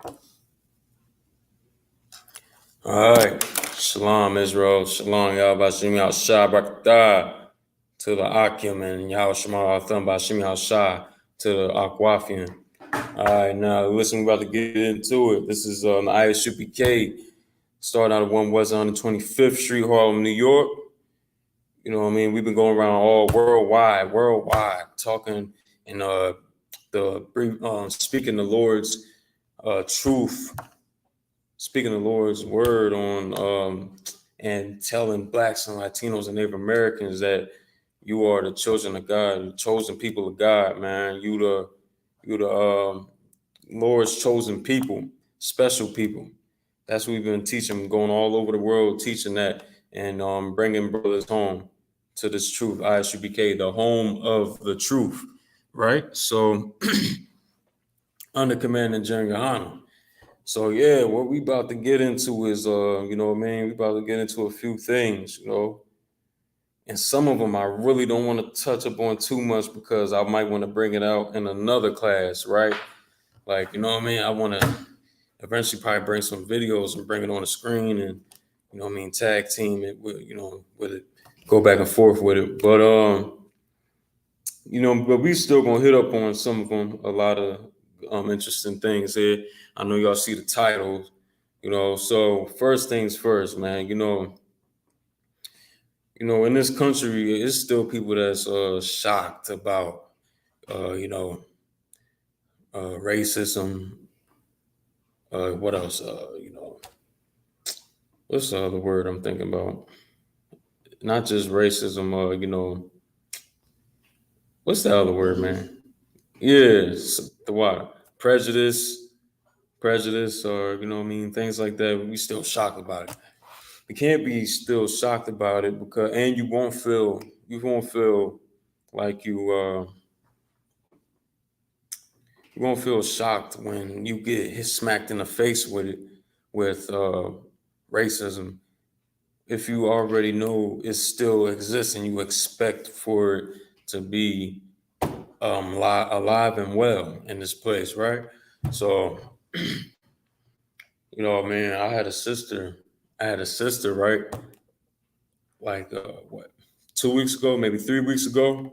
All right. Shalom, Israel. Shalom, y'all. Bashim Yahshua Barakatah to the Akim and Yahushua Atham Bashim Yahshua to the Akwafian. All right, now listen, we're about to get into it. This is the Isupk, starting out of 125th Street, Harlem, New York. You know what I mean? We've been going around all worldwide, talking and speaking the Lord's truth, speaking the Lord's word on and telling blacks and Latinos and Native Americans that you are the children of God, the chosen people of God, man. You the Lord's chosen people, special people. That's what we've been teaching, going all over the world, teaching that and bringing brothers home to this truth. Isupk, the home of the truth, right? So under command and General Hana. So yeah, what we about to get into is you know what I mean, we about to get into a few things, you know. And some of them I really don't want to touch upon too much because I might want to bring it out in another class, right? Like, you know what I mean? I want to eventually probably bring some videos and bring it on the screen and, you know what I mean, tag team it with, you know, with it, go back and forth with it. But you know, but we still gonna hit up on some of them, a lot of interesting things here. I know y'all see the titles, you know. So first things first, man. In this country, it's still people that's shocked about, racism. What else? What's the other word I'm thinking about? Not just racism. What's the other word, man? Yes, the what? Prejudice, or you know what I mean, things like that. We still shocked about it. We can't be still shocked about it because, and you won't feel like you won't feel shocked when you get hit smacked in the face with it, with racism. If you already know it still exists and you expect for it to be alive and well in this place, right? So, man, I had a sister, right? Like what, 2 weeks ago, maybe 3 weeks ago.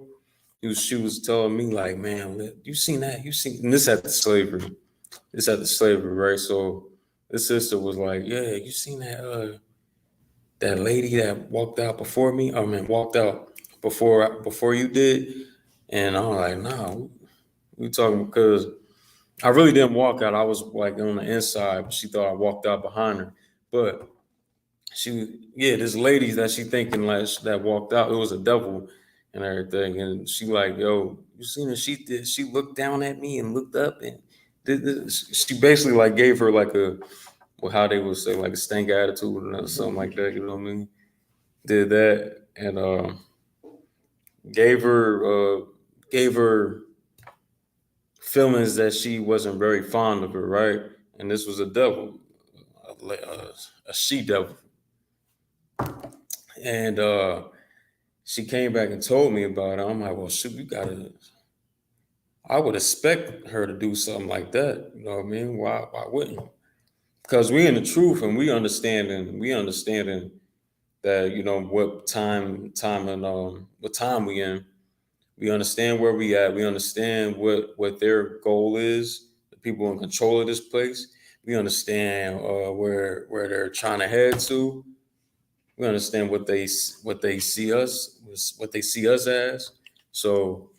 She was telling me like, man, you seen that? You seen? And this at the slavery. This at the slavery, right? So this sister was like, yeah, you seen that lady that walked out before me? I mean, walked out before you did. And I'm like, nah, we talking because I really didn't walk out. I was like on the inside, but she thought I walked out behind her. But this lady that she thinking like that walked out, it was a devil and everything. And she like, yo, you seen her? She looked down at me and looked up and did this. She basically like gave her like how they would say, like a stank attitude or something like that. You know what I mean? Did that and gave her gave her feelings that she wasn't very fond of her, right? And this was a devil, a she devil. And she came back and told me about it. I'm like, well, shoot, I would expect her to do something like that. You know what I mean? Why wouldn't you? Because we in the truth and we understanding that, what time we in. We understand where we at. We understand what their goal is. The people in control of this place. We understand where they're trying to head to. We understand what they see us as. So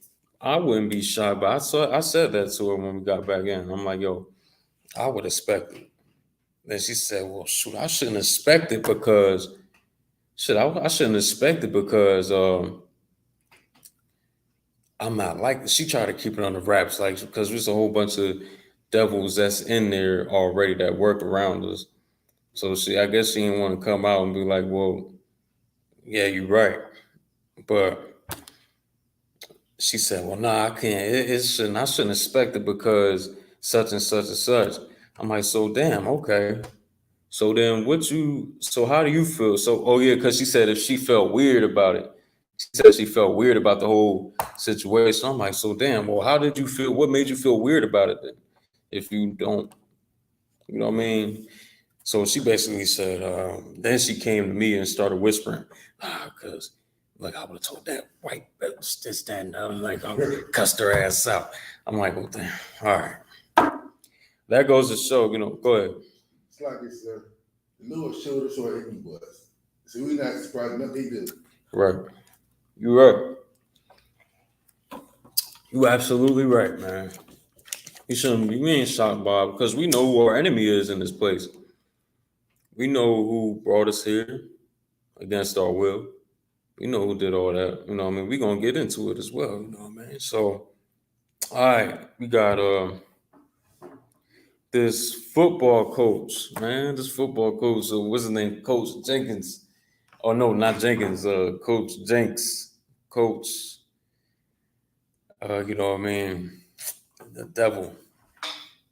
I wouldn't be shocked, but I said that to her when we got back in. I'm like, yo, I would expect it. Then she said, well, shoot, I shouldn't expect it because I shouldn't expect it because I'm not like, she tried to keep it on the wraps, like, because there's a whole bunch of devils that's in there already that work around us. So I guess she didn't want to come out and be like, well, yeah, you're right. But she said, well, nah, I can't. I shouldn't expect it because such and such and such. I'm like, so damn, okay. So then so how do you feel? So, oh yeah, because she said if she felt weird about it, she said she felt weird about the whole situation. I'm like, so damn, well, how did you feel? What made you feel weird about it then? If you don't, You know what I mean? So she basically said, then she came to me and started whispering, because like I would have told that white bitch this, that, and the other, like I cussed her ass out. I'm like, well, damn. All right. That goes to show, go ahead. It's like it's the Lord showed us where he was. So we're not surprised what they do. Right. You're right. You absolutely right, man. You shouldn't be being shocked, Bob, because we know who our enemy is in this place. We know who brought us here against our will. We know who did all that. You know what I mean? We're gonna get into it as well, you know what I mean? So all right, we got this football coach, man. This football coach, so what's his name? Coach Jenkins. Oh no, not Jenkins, Coach Jenks. Coach, you know what I mean? The devil.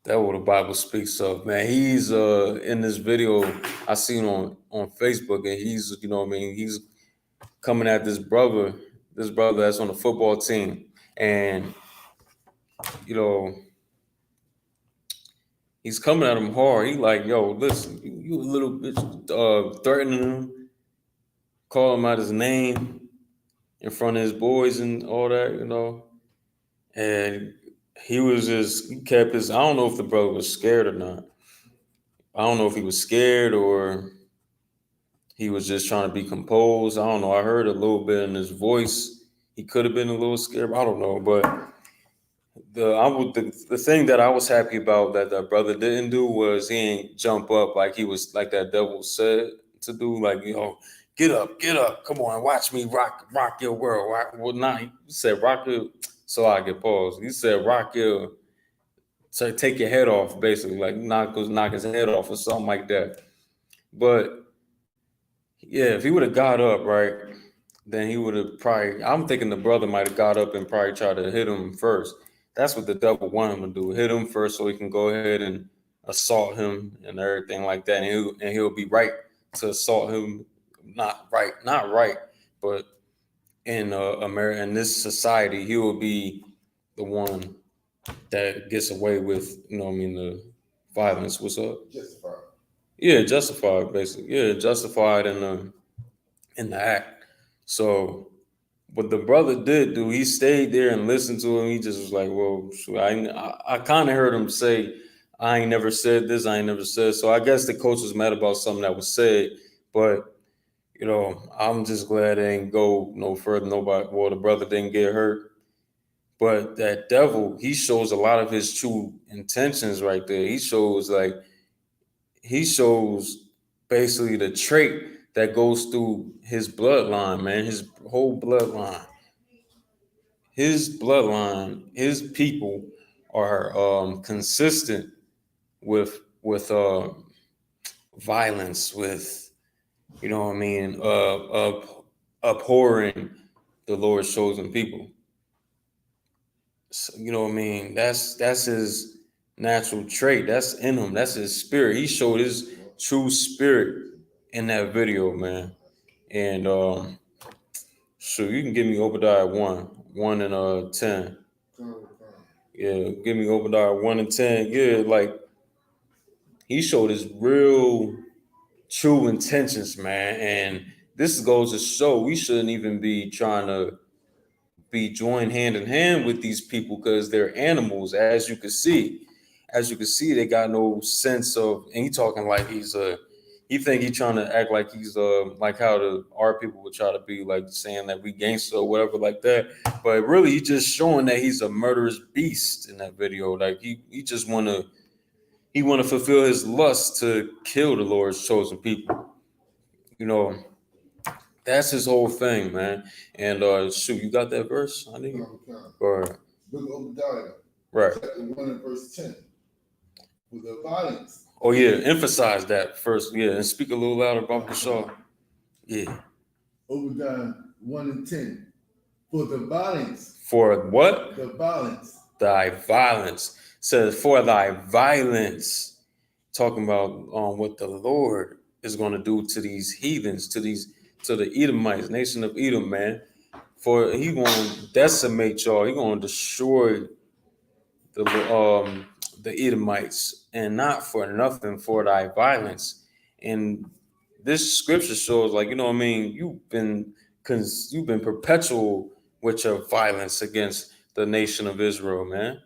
That's what the Bible speaks of, man. He's in this video I seen on Facebook, and he's, you know what I mean, he's coming at this brother that's on the football team. And, you know, he's coming at him hard. He like, yo, listen, you a little bitch, threatening him, calling him out his name in front of his boys and all that, you know. And he kept his, I don't know if the brother was scared or not. I don't know if he was scared or he was just trying to be composed. I don't know. I heard a little bit in his voice. He could have been a little scared. I don't know. But the thing that I was happy about that the brother didn't do was he ain't jump up like he was like that devil said to do. Like, get up, come on, watch me rock your world. Well, not he said rock your. So I get paused. He said rock your. So take your head off, basically, like knock his head off or something like that. But yeah, if he would have got up, right, then he would have probably. I'm thinking the brother might have got up and probably tried to hit him first. That's what the devil wanted him to do: hit him first, so he can go ahead and assault him and everything like that, and he'll be right to assault him. Not right, but in America, in this society, he will be the one that gets away with, the violence. What's up? Justified. Yeah, justified, basically. Yeah, justified in the act. So what the brother did do, he stayed there and listened to him. He just was like, well, shoot, I kind of heard him say, I ain't never said this, I ain't never said. So I guess the coach was mad about something that was said, but I'm just glad they ain't go no further. Nobody, well, the brother didn't get hurt. But that devil, he shows a lot of his true intentions right there. He shows basically the trait that goes through his bloodline, man, his whole bloodline. His people are consistent with violence, with what I mean, abhorring the Lord's chosen people. So, you know what I mean? That's his natural trait. That's in him. That's his spirit. He showed his true spirit in that video, man. And so you can give me Obadiah 1 and 10. Yeah, give me Obadiah 1 and 10. Yeah, like he showed his real true intentions, man. And this goes to show we shouldn't even be trying to be joined hand in hand with these people because they're animals, as you can see, they got no sense of, and he talking like he think he trying to act like he's like how our people would try to be, like saying that we gangster or whatever like that. But really he's just showing that he's a murderous beast in that video. Like he just wanna fulfill his lust to kill the Lord's chosen people. You know, that's his whole thing, man. And shoot, you got that verse? I need or Book of Obadiah, right. chapter 1 and verse 10. With the violence. Oh yeah, emphasize that first. Yeah, and speak a little louder about the show. Yeah. Obadiah 1 and 10. For the violence. For what? The violence. Thy violence. Says for thy violence. Talking about what the Lord is going to do to these heathens, to the Edomites, nation of Edom, man. For he going to decimate y'all. He going to destroy the Edomites, and not for nothing for thy violence. And this scripture shows, like, you know what I mean, you've been perpetual with your violence against the nation of Israel, man.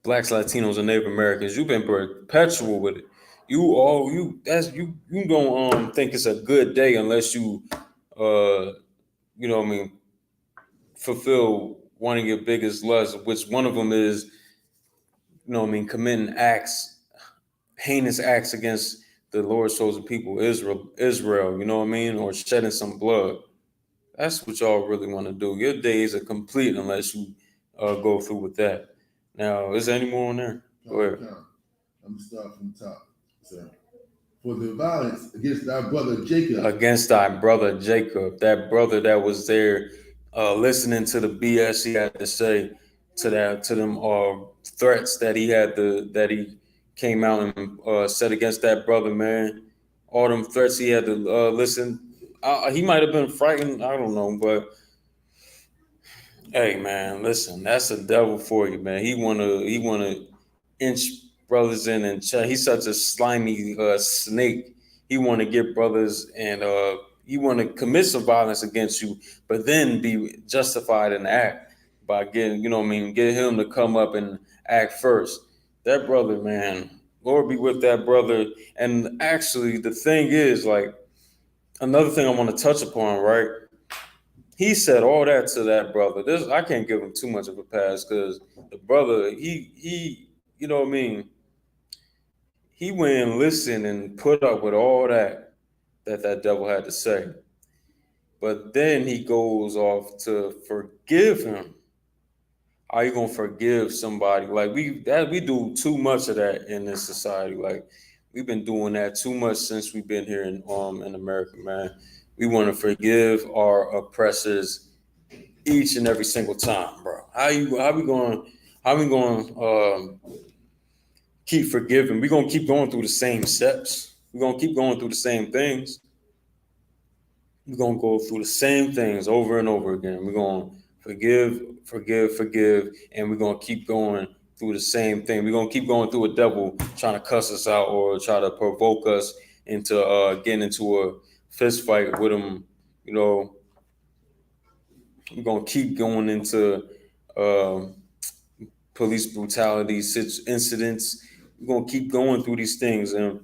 Blacks, Latinos, and Native Americans, you've been perpetual with it. You don't think it's a good day unless you you know what I mean, fulfill one of your biggest lusts, which one of them is, you know what I mean, committing acts, heinous acts against the Lord's chosen people, Israel, you know what I mean, or shedding some blood. That's what y'all really want to do. Your days are complete unless you go through with that. Now, is there any more on there? Go ahead. I'm gonna start from the top. So, for the violence against thy brother Jacob. Against thy brother Jacob, that brother that was there listening to the BS he had to say to them threats that he came out and said against that brother, man. All them threats he had to listen. He might have been frightened, I don't know, but hey, man, listen, that's the devil for you, man. He wanna inch brothers in and check. He's such a slimy snake. He want to get brothers and he want to commit some violence against you, but then be justified in the act by getting, you know what I mean, get him to come up and act first. That brother, man, Lord be with that brother. And actually, the thing is, like, another thing I want to touch upon, right? He said all that to that brother. This I can't give him too much of a pass because the brother, he, you know what I mean, he went and listened and put up with all that devil had to say. But then he goes off to forgive him. How you gonna forgive somebody? Like we do too much of that in this society. Like we've been doing that too much since we've been here in America, man. We want to forgive our oppressors each and every single time, bro. How we going keep forgiving? We're gonna keep going through the same steps. We're gonna keep going through the same things. We're gonna go through the same things over and over again. We're gonna forgive, and we're gonna keep going through the same thing. We're gonna keep going through a devil trying to cuss us out or try to provoke us into getting into a fist fight with him. You know, we're gonna keep going into police brutality incidents. We're gonna keep going through these things, and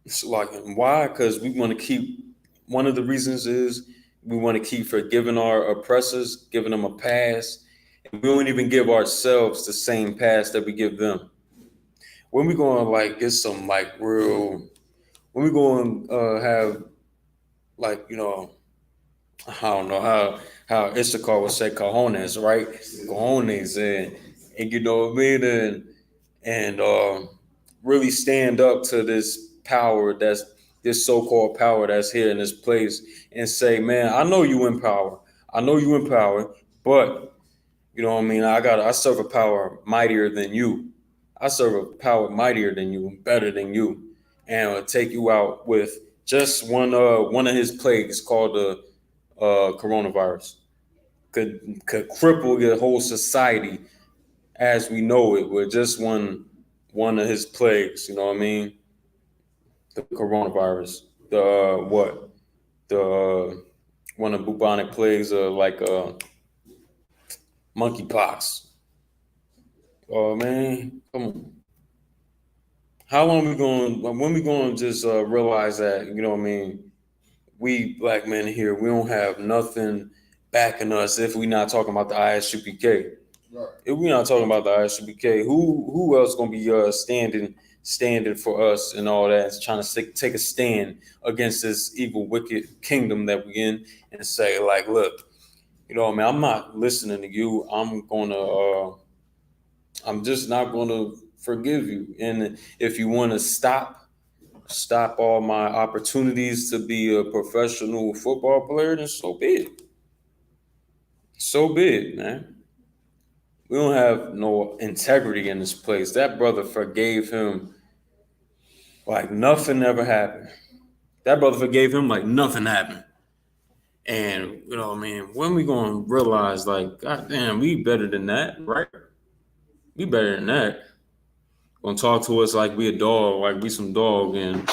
it's like, why? Because we want to keep. One of the reasons is we want to keep forgiving our oppressors, giving them a pass, and we don't even give ourselves the same pass that we give them. When we going to like get some like real, when we going to have like, you know, I don't know how Isupk would say cojones, right? Cojones, and you know what I mean, and really stand up to this power, that's this so-called power that's here in this place, and say, man, I know you in power. I know you in power, but you know what I mean? I serve a power mightier than you. I serve a power mightier than you, better than you, and will take you out with just one of his plagues called the coronavirus. Could cripple your whole society as we know it with just one of his plagues. You know what I mean? The coronavirus, the what? The one of the bubonic plagues, like monkeypox. Oh man, come on. How long we going? When we going to just realize that, you know what I mean? We black men here, we don't have nothing backing us if we not talking about the ISUPK. Right. If we're not talking about the ISUPK, who else gonna be standing for us and all that, and trying to take a stand against this evil, wicked kingdom that we in, and say like, look, you know, man, I'm not listening to you. I'm just not gonna forgive you. And if you want to stop all my opportunities to be a professional football player, then so be it. So be it, man. We don't have no integrity in this place. That brother forgave him like nothing ever happened. That brother forgave him like nothing happened. And you know what I mean? When we gonna realize like, God damn, we better than that, right? We better than that. gonna talk to us like we a dog, like we some dog, and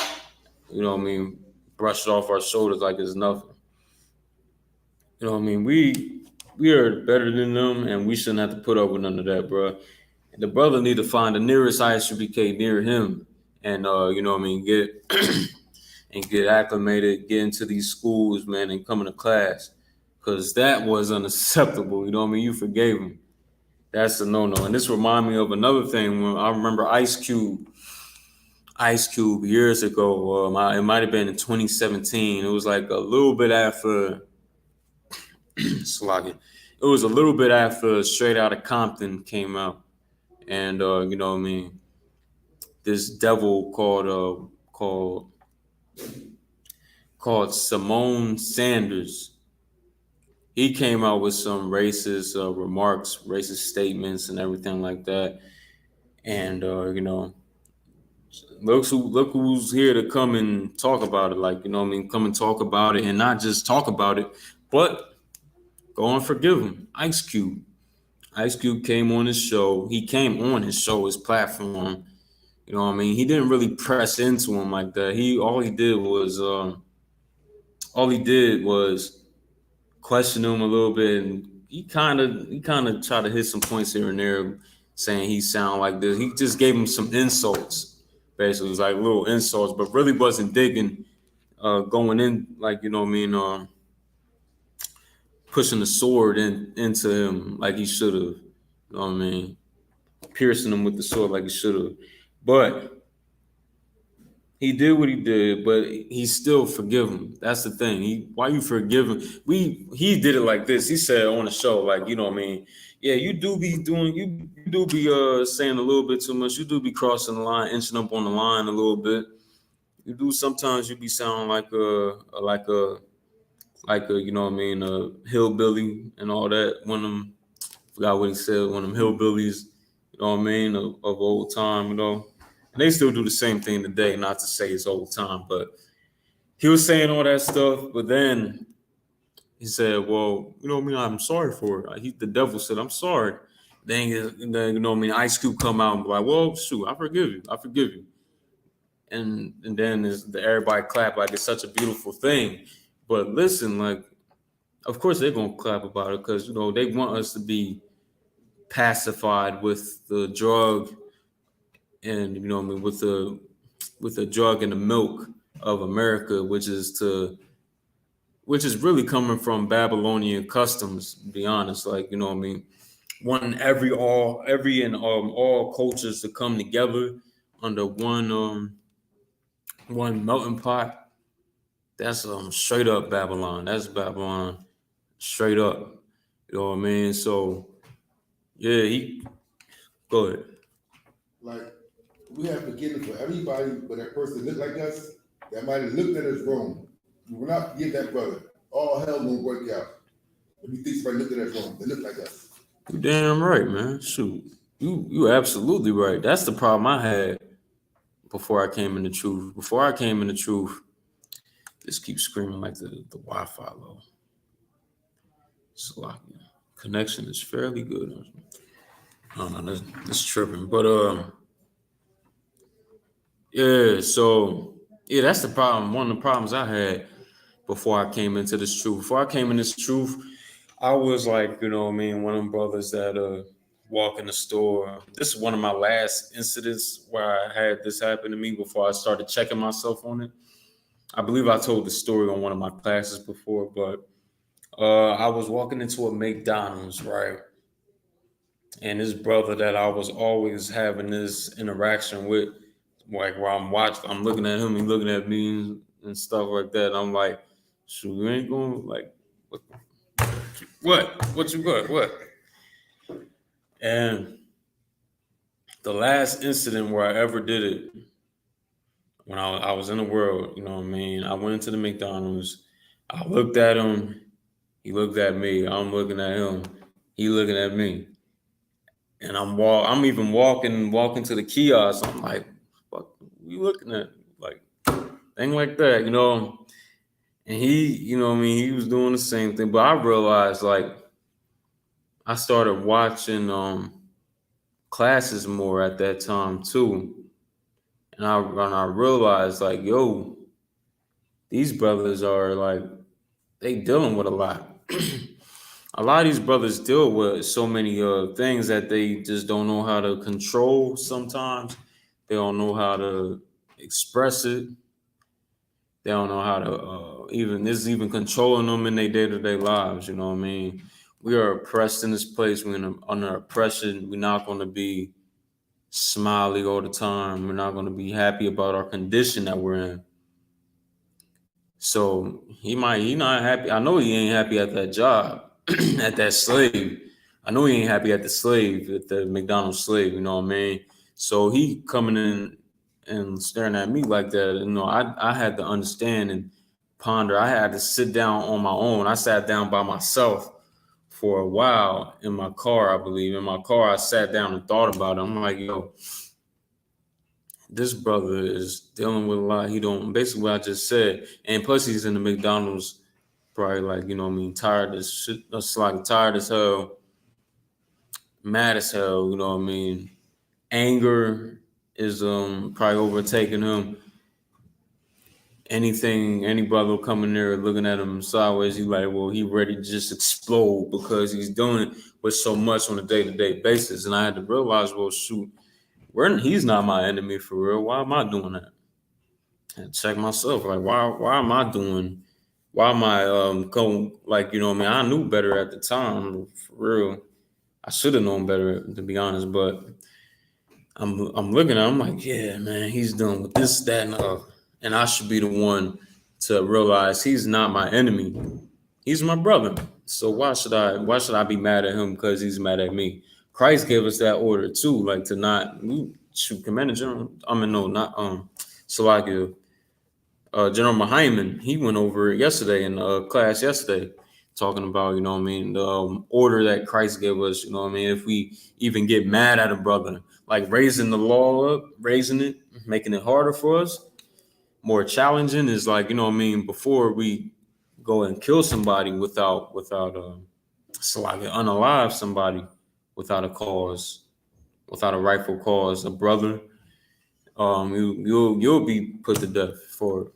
you know what I mean, brush it off our shoulders like it's nothing. You know what I mean? We are better than them, and we shouldn't have to put up with none of that, bro. And the brother need to find the nearest ISUBK near him, and you know what I mean, get and get acclimated, get into these schools, man, and come into class, because that was unacceptable. You know what I mean? You forgave him. That's a no-no. And this remind me of another thing when I remember Ice Cube years ago. It might have been in 2017. It was like a little bit after Slogging. It was a little bit after Straight Outta Compton came out, and you know what I mean. This devil called Simone Sanders. He came out with some racist remarks, racist statements, and everything like that. And you know, look who's here to come and talk about it. Like, you know what I mean, come and talk about it, and not just talk about it, but go and forgive him. Ice Cube. Ice Cube came on his show. He came on his show, his platform. You know what I mean? He didn't really press into him like that. All he did was question him a little bit, and he kind of tried to hit some points here and there, saying he sound like this. He just gave him some insults, basically. It was like little insults, but really wasn't digging, going in, like, you know what I mean, pushing the sword into him like he should have. You know what I mean? Piercing him with the sword like he should have. But he did what he did, but he still forgive him. That's the thing. Why you forgive him? He did it like this. He said on the show, like, you know what I mean? Yeah, you do be doing, you do be saying a little bit too much. You do be crossing the line, inching up on the line a little bit. You do sometimes you be sounding like a you know what I mean, a hillbilly and all that. One of them, forgot what he said, one of them hillbillies, you know what I mean, of old time, you know. And they still do the same thing today, not to say it's old time, but he was saying all that stuff, but then he said, well, you know what I mean, I'm sorry for it. The devil said, I'm sorry. Then you know what I mean, Ice Cube come out and be like, well, shoot, I forgive you. I forgive you. And then everybody clap like it's such a beautiful thing. But listen, like, of course they're gonna clap about it because, you know, they want us to be pacified with the drug, and you know what I mean, with the drug and the milk of America, which is really coming from Babylonian customs, to be honest. Like, you know what I mean, wanting every and all cultures to come together under one melting pot. That's straight up Babylon. That's Babylon straight up. You know what I mean? So yeah, go ahead. Like, we have forgiveness for everybody, but that person look like us, that might have looked at us wrong. We will not forgive that brother. All hell won't work out. If you think somebody looked at us wrong, they look like us. You damn right, man. Shoot. You absolutely right. That's the problem I had before I came in the truth. Before I came in the truth, this keeps screaming like the Wi-Fi low. It's like, connection is fairly good. I don't know, that's tripping. But yeah, so yeah, that's the problem. One of the problems I had before I came into this truth. Before I came in this truth, I was like, you know what I mean, one of them brothers that walk in the store. This is one of my last incidents where I had this happen to me before I started checking myself on it. I believe I told the story on one of my classes before, but I was walking into a McDonald's, right? And this brother that I was always having this interaction with, like where I'm looking at him, he looking at me and stuff like that. I'm like, shoot, you ain't going, like, what you got? What? And the last incident where I ever did it, when I was in the world, you know what I mean? I went into the McDonald's, I looked at him, he looked at me, I'm looking at him, he looking at me. And I'm even walking to the kiosk. I'm like, what you looking at? Like, thing like that, you know. And he, you know what I mean, he was doing the same thing. But I realized, like, I started watching classes more at that time too. And I realized like, yo, these brothers are like, they dealing with a lot. A lot of these brothers deal with so many things that they just don't know how to control sometimes. They don't know how to express it. They don't know how to even this is even controlling them in their day-to-day lives. You know what I mean? We are oppressed in this place. We're under oppression. We're not going to be smiley all the time. We're not going to be happy about our condition that we're in. So he not happy. I know he ain't happy at that job, at that slave. I know he ain't happy at the slave, at the McDonald's slave, you know what I mean? So he coming in and staring at me like that, you know, I had to understand and ponder. I had to sit down on my own. I sat down by myself for a while in my car, I believe. In my car, I sat down and thought about it. I'm like, yo, this brother is dealing with a lot. He don't basically what I just said. And plus he's in the McDonald's probably like, you know what I mean, tired as shit. That's like tired as hell, mad as hell, you know what I mean. Anger is probably overtaking him. Any brother coming there looking at him sideways, he like, well, he ready to just explode because he's doing it with so much on a day-to-day basis. And I had to realize, well, shoot, he's not my enemy for real. Why am I doing that? And check myself, like, why am I doing? Why am I going like, you know what I mean? I knew better at the time, for real. I should have known better, to be honest. But I'm looking at him like, yeah, man, he's dealing with this, that, and the other. And I should be the one to realize he's not my enemy. He's my brother. So why should I be mad at him because he's mad at me? Christ gave us that order too, like to not we should command general. I mean, no, not Salakia. General Mahaiman, he went over it yesterday in class yesterday, talking about, you know what I mean, the order that Christ gave us, you know what I mean, if we even get mad at a brother, like raising the law up, raising it, making it harder for us, more challenging is like, you know what I mean, before we go and kill somebody without so like unalive somebody without a cause, without a rightful cause, a brother, you'll be put to death for it.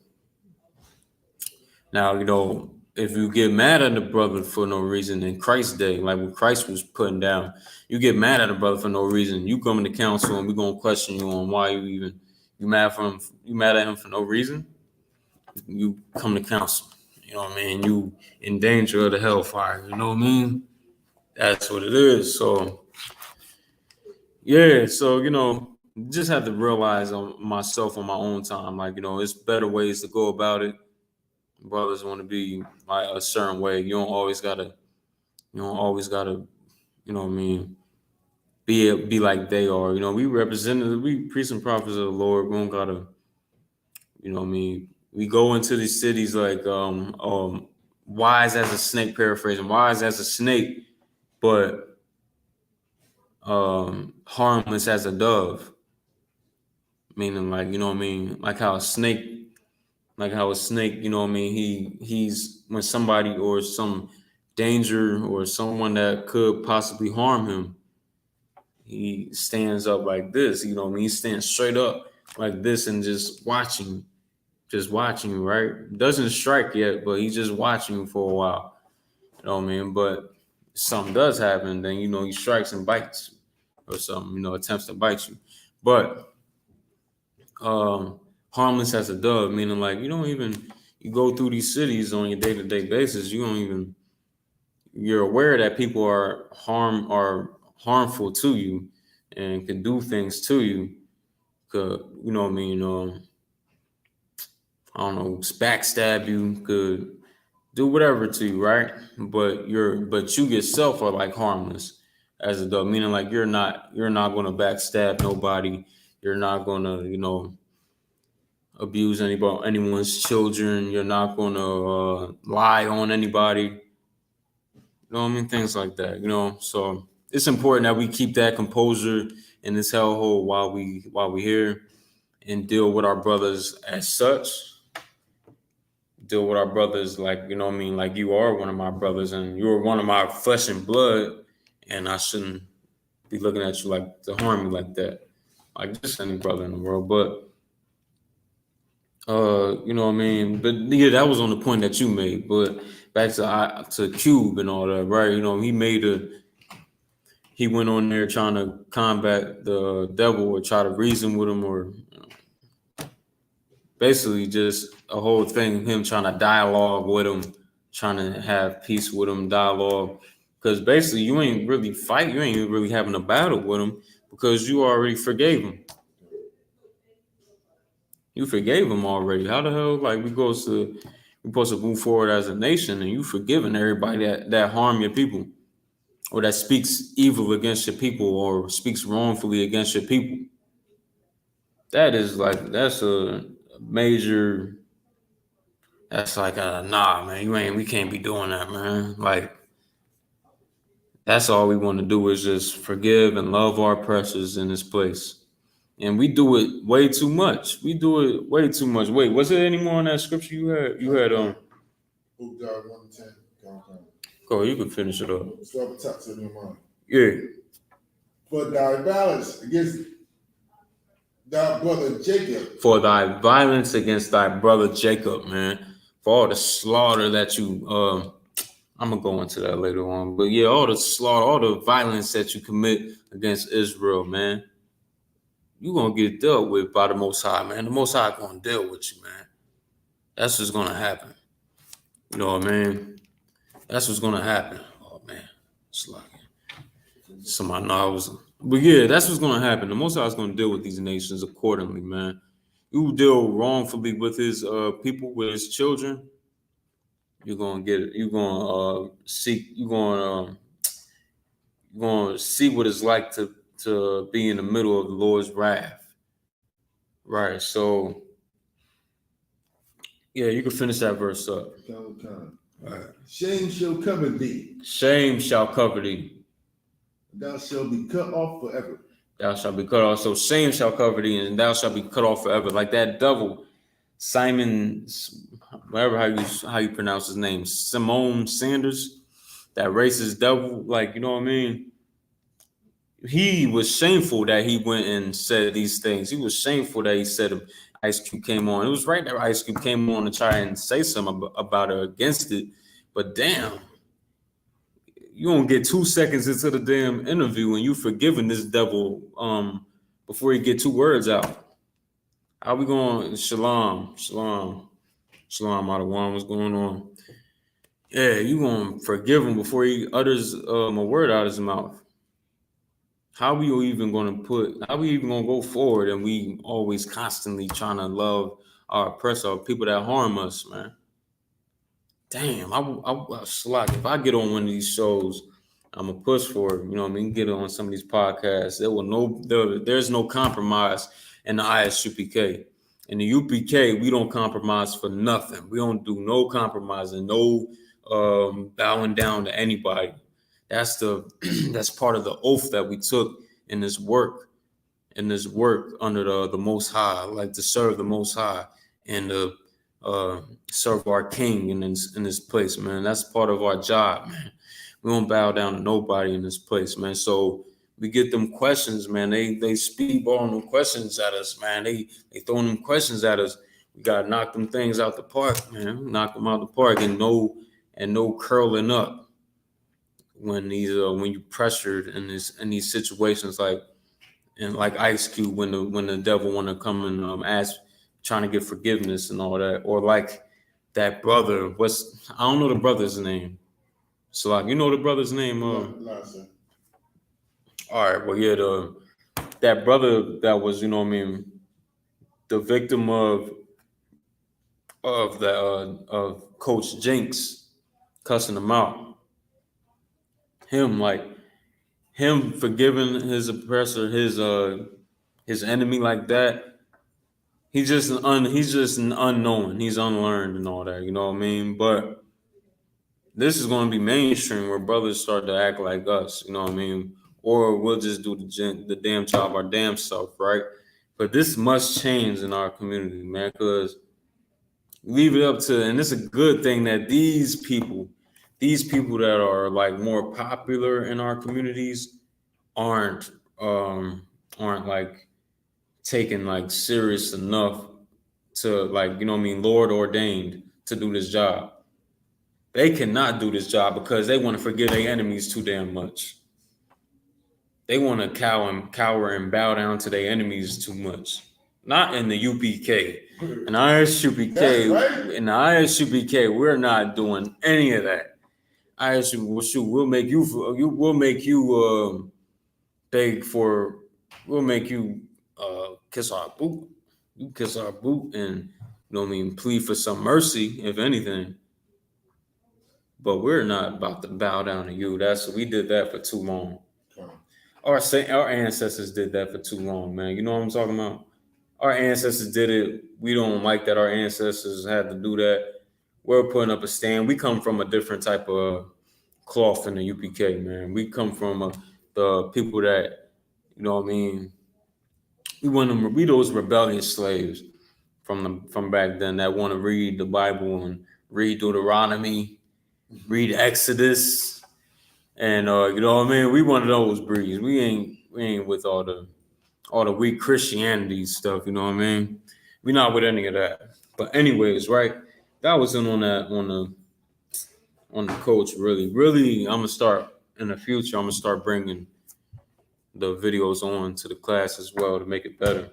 Now, you know, if you get mad at a brother for no reason in Christ's day, like what Christ was putting down, you get mad at a brother for no reason. You come into council and we're gonna question you on why you mad for him, you mad at him for no reason. You come to council. You know what I mean? You in danger of the hellfire. You know what I mean? That's what it is. So yeah, so you know, just have to realize on myself on my own time, like, you know, it's better ways to go about it. Brothers want to be like a certain way. You don't always gotta, you know what I mean, be like they are. You know, we priests and prophets of the Lord. We don't gotta, you know what I mean. We go into these cities like wise as a snake, paraphrasing, wise as a snake, but harmless as a dove. Meaning like, you know what I mean, like how a snake, you know what I mean, he's when somebody or some danger or someone that could possibly harm him, he stands up like this, you know what I mean? He stands straight up like this and just watching you, right? Doesn't strike yet, but he's just watching you for a while. You know what I mean? But something does happen, then you know he strikes and bites you or something, you know, attempts to bite you. But harmless as a dove, meaning like you go through these cities on your day-to-day basis, you're aware that people are harmful to you and can do things to you. Could, you know what I mean? I don't know, backstab you, could do whatever to you, right? But you yourself are like harmless as a dove, meaning like you're not gonna backstab nobody. You're not gonna, you know, abuse anyone's children. You're not gonna lie on anybody. You know what I mean? Things like that, you know. So it's important that we keep that composure in this hellhole while we here and deal with our brothers as such. Deal with our brothers like, you know what I mean, like you are one of my brothers and you're one of my flesh and blood, and I shouldn't be looking at you like to harm you like that. Like just any brother in the world. But you know what I mean? But yeah, that was on the point that you made. But back to Cube and all that, right? You know, he went on there trying to combat the devil or try to reason with him, or basically just a whole thing, him trying to dialogue with him, trying to have peace with him, dialogue. Because basically you ain't really fight, you ain't really having a battle with him because you already forgave him. You forgave him already. How the hell, like, we supposed to move forward as a nation, and you forgiving everybody that harm your people, or that speaks evil against your people, or speaks wrongfully against your people. That's a major. That's like a nah, man. We can't be doing that, man. Like, that's all we want to do is just forgive and love our oppressors in this place. And we do it way too much. We do it way too much. Wait, was there any more on that scripture you had? You had Book God 1:10. Go, you can finish it up. Start with top 7 in mind. Yeah. For thy violence against thy brother Jacob. For thy violence against thy brother Jacob, man. For all the slaughter that you I'm gonna go into that later on. But yeah, all the slaughter, all the violence that you commit against Israel, man. You're gonna get dealt with by the Most High, man. The Most High gonna deal with you, man. That's what's gonna happen. You know what I mean? That's what's gonna happen. Oh man, it's like somebody knows. But yeah, that's what's gonna happen. The Most High is gonna deal with these nations accordingly, man. You deal wrongfully with his people, with his children. You're gonna get it. You're gonna seek. You're gonna see what it's like to be in the middle of the Lord's wrath. Right. So yeah, you can finish that verse up. Right. Shame shall cover thee. Shame shall cover thee. Thou shalt be cut off forever. Thou shalt be cut off. So shame shall cover thee, and thou shalt be cut off forever. Like that devil, Simon, whatever how you pronounce his name, Simone Sanders, that racist devil. Like, you know what I mean? He was shameful that he went and said these things. He was shameful that he said them. Ice Cube came on. It was right that Ice Cube came on to try and say something about it, against it. But damn, you don't get 2 seconds into the damn interview and you forgiving this devil before you get 2 words out. How we going? Shalom, Adawan, what's going on? Yeah, you gonna forgive him before he utters a word out of his mouth. How we even gonna go forward, and we always constantly trying to love our oppressor, people that harm us, man. Damn, if I get on one of these shows, I'm a push for it. You know what I mean? Get on some of these podcasts. There's no compromise in the ISUPK. In the UPK, we don't compromise for nothing. We don't do no compromising, no bowing down to anybody. That's part of the oath that we took in this work under the Most High, like to serve the Most High and to serve our King in this place, man. That's part of our job, man. We don't bow down to nobody in this place, man. So we get them questions, man. They speedballing them questions at us, man. They throwing them questions at us. We gotta knock them things out the park, man. Knock them out the park, and no curling up when you pressured in these situations, like Ice Cube when the devil want to come and ask, trying to get forgiveness and all that, or like that brother. I don't know the brother's name. So like, you know the brother's name? Larson. All right, well yeah, that brother that was, you know what I mean, the victim of Coach Jinx cussing him out. Him forgiving his oppressor, his enemy like that. He's just an unknown. He's unlearned and all that. You know what I mean? But this is going to be mainstream where brothers start to act like us. You know what I mean? Or we'll just do the damn job our damn self, right? But this must change in our community, man. Because leave it up to, and it's a good thing that these people that are like more popular in our communities aren't like taken like serious enough to like, you know what I mean, Lord ordained to do this job. They cannot do this job because they want to forgive their enemies too damn much. They want to cower and bow down to their enemies too much. Not in the UPK. In ISUPK, right. in the ISUPK, we're not doing any of that. We'll make you beg for, we'll make you kiss our boot. You kiss our boot and, you know what I mean, plead for some mercy, if anything. But we're not about to bow down to you. We did that for too long. Our ancestors did that for too long, man. You know what I'm talking about? Our ancestors did it. We don't like that our ancestors had to do that. We're putting up a stand. We come from a different type of cloth in the UPK, man. We come from the people that, you know what I mean, we those rebellious slaves from back then that want to read the Bible and read Deuteronomy, read Exodus, and you know what I mean. We one of those breeds. We ain't with all the weak Christianity stuff. You know what I mean. We not with any of that. But anyways, right? That was in on the coach. Really, I'm gonna start in the future. I'm gonna start bringing the videos on to the class as well to make it better.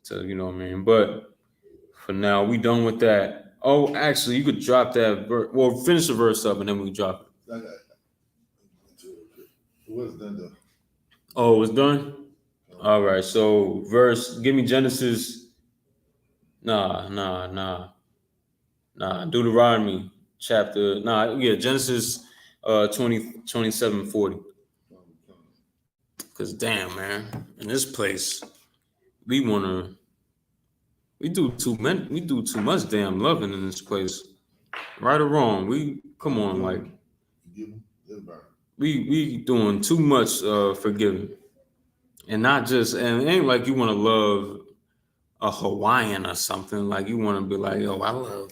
So you know what I mean. But for now, we done with that. Oh, actually, you could drop that. Well, finish the verse up and then we drop it. It was done though. Oh, it was done? All right. So give me Genesis. Nah. Deuteronomy chapter. Genesis 27, 40. Because damn, man, in this place, we do too much damn loving in this place. Right or wrong, come on, like we doing too much forgiving. And not just, and it ain't like you want to love a Hawaiian or something. Like you want to be like, yo, I love,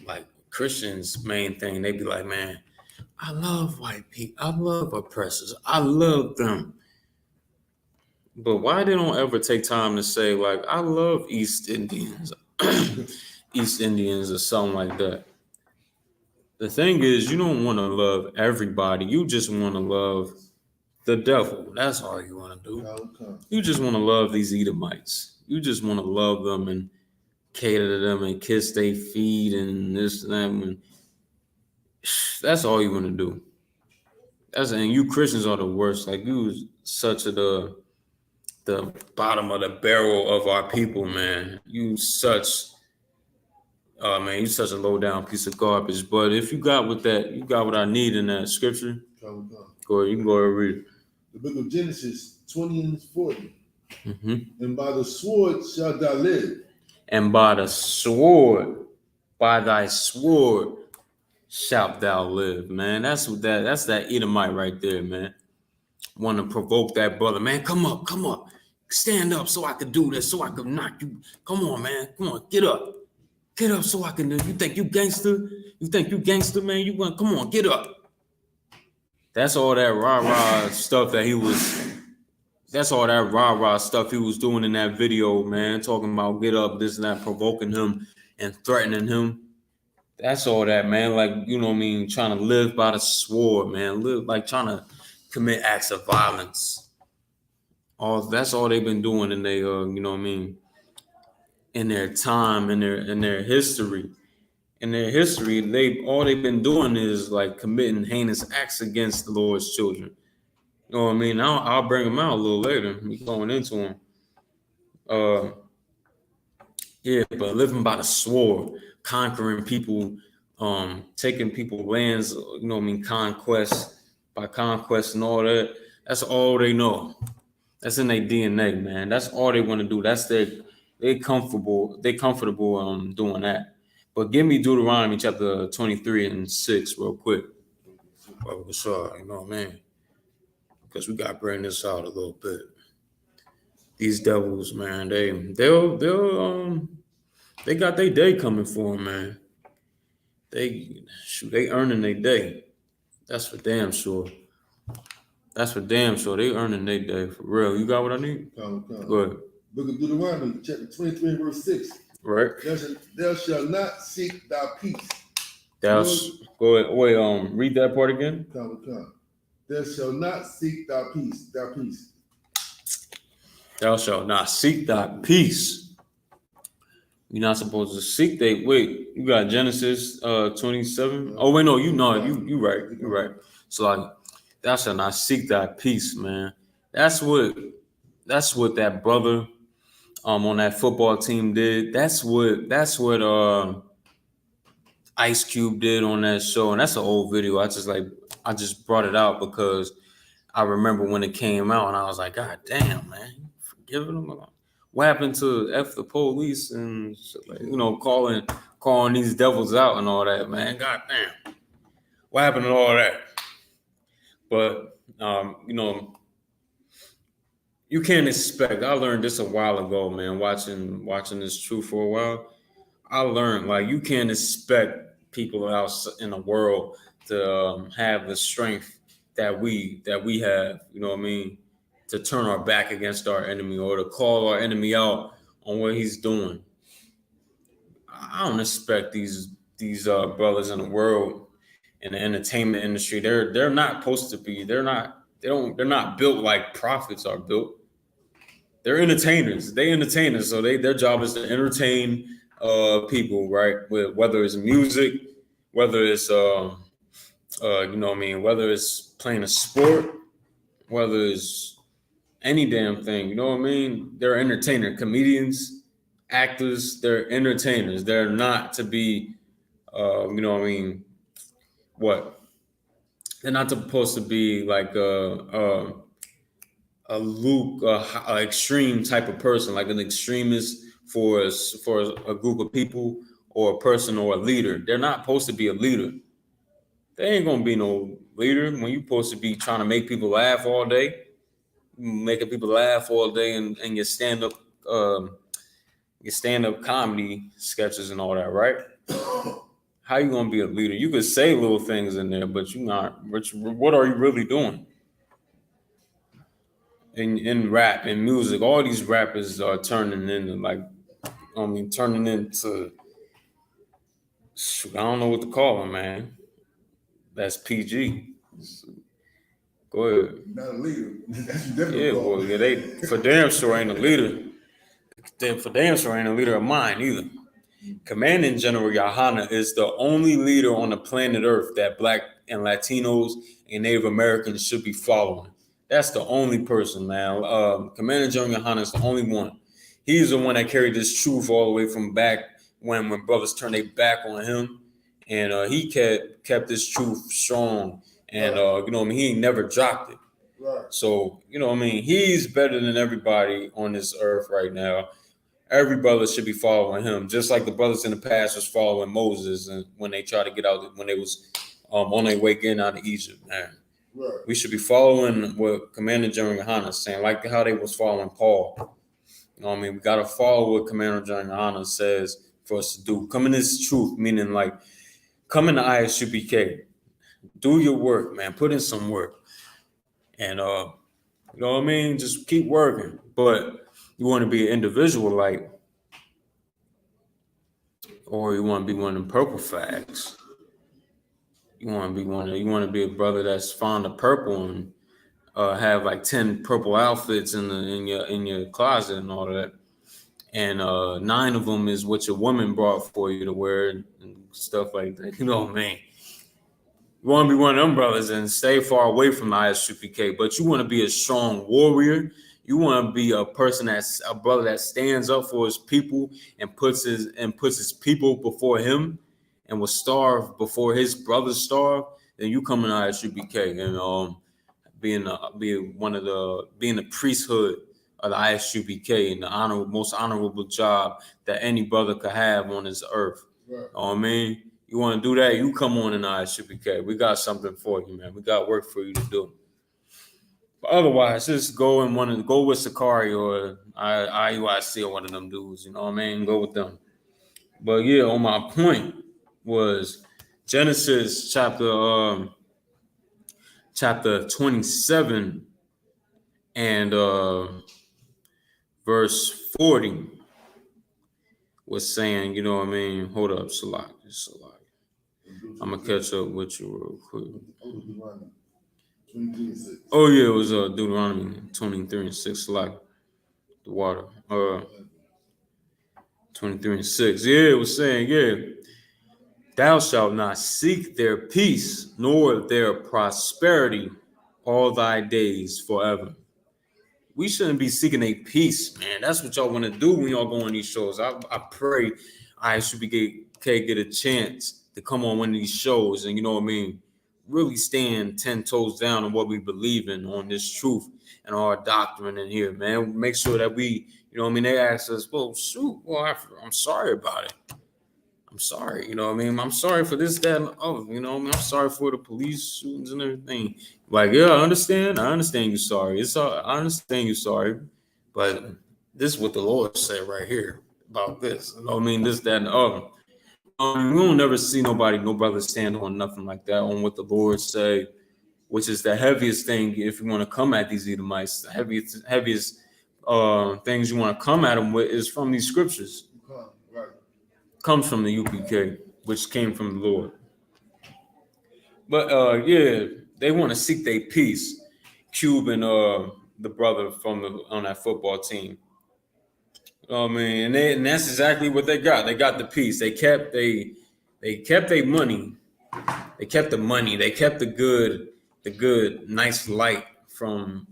like Christians' main thing. They be like, man, I love white people. I love oppressors. I love them. But why they don't ever take time to say, like, I love East Indians, East Indians or something like that. The thing is, you don't want to love everybody. You just want to love the devil. That's all you want to do. You just want to love these Edomites. You just want to love them and cater to them and kiss their feet and this and that. And that's all you want to do. And you Christians are the worst. Like you such the bottom of the barrel of our people, man. You such a low down piece of garbage. But if you got what I need in that scripture, go ahead, you can go ahead and read it. The book of Genesis 20 and 40. Mm-hmm. And by the sword shalt thou live. And by thy sword shalt thou live, man. That's that Edomite right there, man. Want to provoke that brother, man. Come up. Stand up so I can do this, so I can knock you. Come on, man. Come on, get up. Get up so I can do. You think you gangster? Man? You want? Come on, get up. That's all that rah-rah stuff that he was. That's all that rah-rah stuff he was doing in that video, man. Talking about get up, this and that, provoking him and threatening him. That's all that, man. Like, you know what I mean? Trying to live by the sword, man. Live like trying to commit acts of violence. That's all they've been doing in their, you know what I mean? In their time, in their history. In their history, they've been doing is like committing heinous acts against the Lord's children. You know what I mean? I'll bring them out a little later. We going into them. But living by the sword, conquering people, taking people's lands, you know what I mean, conquest and all that. That's all they know. That's in their DNA, man. That's all they want to do. That's they're comfortable doing that. But give me Deuteronomy chapter 23 and 6 real quick. Sorry, you know what I mean? Because we got to bring this out a little bit. These devils, man, they got their day coming for them, man. They earning their day. That's for damn sure. That's for damn sure. They earning their day for real. You got what I need? Come. Go ahead. Book of Deuteronomy, chapter 23, verse 6. Right. Thou shalt not seek thy peace. Go ahead. Wait, read that part again. Come. Thou shalt not seek thy peace. Thou shalt not seek thy peace. You're not supposed to seek wait, you got Genesis 27. Oh wait, no, you right. You right. So like thou shalt not seek thy peace, man. That's what that brother on that football team did. That's what Ice Cube did on that show, and that's an old video. I just brought it out because I remember when it came out, and I was like, God damn, man, you forgiving them? What happened to F the police and calling these devils out and all that, man? God damn, what happened to all that? But you can't expect. I learned this a while ago, man. Watching this truth for a while. I learned like you can't expect people out in the world to have the strength that we have, you know what I mean, to turn our back against our enemy or to call our enemy out on what he's doing. I don't expect these brothers in the world in the entertainment industry. They're not supposed to be. They're not built like prophets are built. They're entertainers. So their job is to entertain people, right? Whether it's music, whether it's whether it's playing a sport, whether it's any damn thing, you know what I mean? They're entertainers, comedians, actors. They're entertainers. They're not to be, what? They're not supposed to be like a extreme type of person, like an extremist for a group of people or a person or a leader. They're not supposed to be a leader. They ain't gonna be no leader when you're supposed to be trying to make people laugh all day, making people laugh all day, and your stand-up comedy sketches and all that, right? How you gonna be a leader? You could say little things in there, but you're not. What are you really doing? In rap and music, all these rappers are turning into I don't know what to call them, man. That's PG. Go ahead. Not a leader. That's definitely they for damn sure ain't a leader. They for damn sure ain't a leader of mine either. Commanding General Yohana is the only leader on the planet Earth that Black and Latinos and Native Americans should be following. That's the only person, man. Commanding General Yohana is the only one. He's the one that carried this truth all the way from back when brothers turned their back on him, and he kept this truth strong, and he ain't never dropped it. Right. So he's better than everybody on this earth right now. Every brother should be following him, just like the brothers in the past was following Moses, and when they tried to get out, when they was on their way getting out of Egypt, man. Right. We should be following what Commander General Yohana is saying, like how they was following Paul. We got to follow what Commander General Yohana says for us to do. Come in this truth, meaning like come in the Isupk, do your work, man. Put in some work, and just keep working. But you want to be an individual, like, or you want to be one of them purple fags. You want to be a brother that's fond of purple and have like 10 purple outfits in your closet and all of that. And 9 of them is what your woman brought for you to wear and stuff like that. You know what I mean? You want to be one of them brothers and stay far away from the Isupk, but you want to be a strong warrior. You want to be a person that's a brother that stands up for his people and puts his people before him and will starve before his brothers starve. Then you come in the Isupk and being the priesthood of the Isupk and the most honorable job that any brother could have on this earth. Right. You know what I mean? You want to do that? You come on in the Isupk. We got something for you, man. We got work for you to do. But otherwise, just go with Sakari or IUIC or one of them dudes. You know what I mean? Go with them. But yeah, on my point was Genesis chapter chapter 27 and verse 40 was saying, you know what I mean? Hold up, Salak. I'm gonna catch up with you real quick. Oh yeah, it was Deuteronomy 23 and 6, Salak, the water. 23 and 6. Yeah, it was saying, yeah, thou shalt not seek their peace nor their prosperity all thy days forever. We shouldn't be seeking a peace, man. That's what y'all want to do when y'all go on these shows. I pray Isupk get a chance to come on one of these shows and, you know what I mean, really stand 10 toes down on what we believe in on this truth and our doctrine in here, man. Make sure that we, you know what I mean, they ask us, well, shoot, well, I'm sorry about it. I'm sorry, you know what I mean? I'm sorry for this, that, and the other, you know what I mean? I'm sorry for the police shootings and everything. Like, yeah, I understand you're sorry. I understand you're sorry, but this is what the Lord said right here about this. You know what I mean? This, that, and the other. We don't never see no brother stand on nothing like that, on what the Lord say, which is the heaviest thing if you want to come at these Edomites. The heaviest things you want to come at them with is from these scriptures. Comes from the UPK, which came from the Lord. But yeah, they want to seek their peace. Cube and the brother on that football team. You know what I mean? And that's exactly what they got. They got the peace. They kept their money. They kept the money. They kept the good, nice light from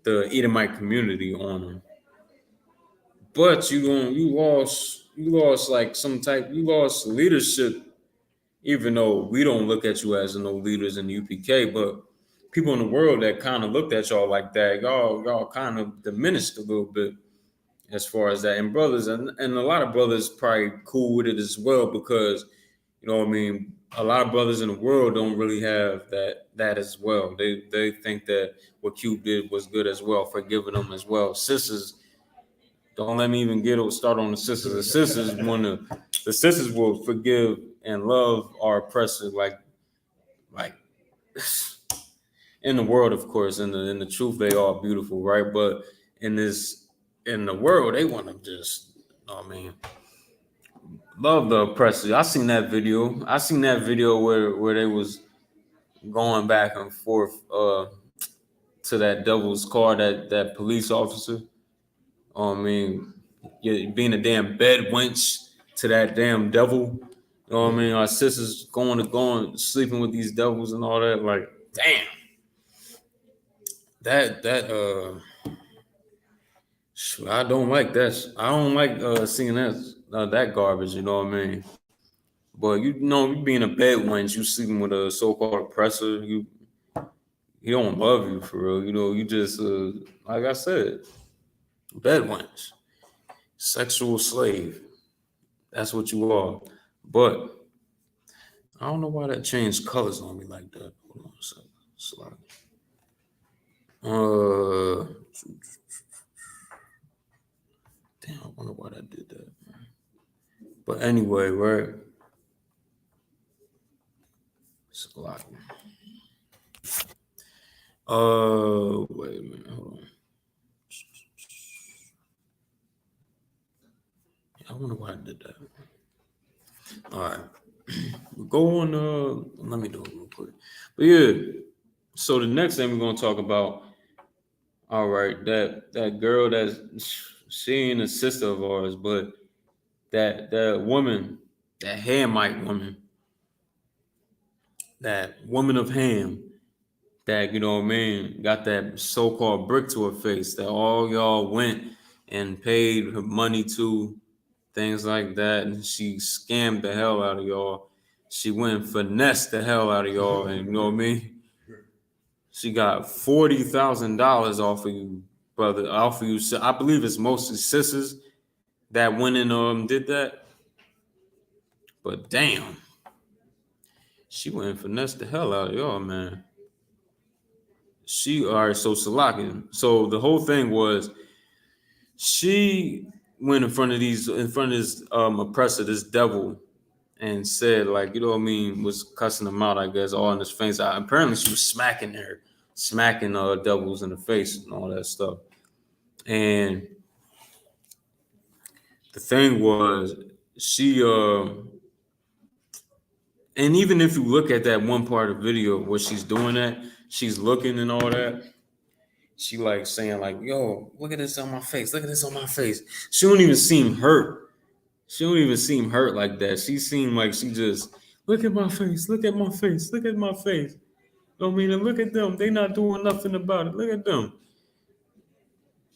the Edomite community on them. But you lost like you lost leadership, even though we don't look at you as no leaders in the UPK, but people in the world that kind of looked at y'all like that, y'all kind of diminished a little bit as far as that. And brothers, and a lot of brothers probably cool with it as well, because, you know what I mean, a lot of brothers in the world don't really have that as well. They think that what Cube did was good as well, forgiving them as well. Sisters, don't let me even start on the sisters. The sisters will forgive and love our oppressor like in the world, of course. In the truth, they are beautiful, right? But in the world, they want to just, you know what I mean, love the oppressor. I seen that video where they was going back and forth to that devil's car, that police officer. I mean, being a damn bed wench to that damn devil. You know what I mean? Our sisters going sleeping with these devils and all that. Like, damn. I don't like that. I don't like seeing that garbage. You know what I mean? But you being a bed wench, you sleeping with a so-called oppressor. He don't love you for real. You know, you just like I said, bed wench. Sexual slave. That's what you are. But I don't know why that changed colors on me like that. Hold on a second. Slide. Damn, I wonder why that did that. But anyway, right? It's a lot. Wait a minute. Hold on. I wonder why I did that. All right. Go on. Let me do it real quick. But yeah. So the next thing we're gonna talk about. All right, that girl she ain't a sister of ours, but that woman, that Hamite woman, that woman of Ham, that, you know what I mean, got that so-called brick to her face, that all y'all went and paid her money to, things like that, and she scammed the hell out of y'all. She went and finessed the hell out of y'all, and you know what I mean? She got $40,000 off of you, brother. Off of you. I believe it's mostly sisters that went and did that. But damn, she went and finessed the hell out of y'all, man. All right, so Salakin. So the whole thing was she went in front of this oppressor, this devil, and said, like, you know what I mean, was cussing him out, I guess, all in his face. Apparently she was smacking devils in the face and all that stuff. And the thing was, she and even if you look at that one part of the video where she's doing that, she's looking and all that, she like saying like, yo, look at this on my face, look at this on my face. She don't even seem hurt. She don't even seem hurt like that. She seemed like she just, look at my face, look at my face, look at my face. I mean, and look at them. They not doing nothing about it. Look at them.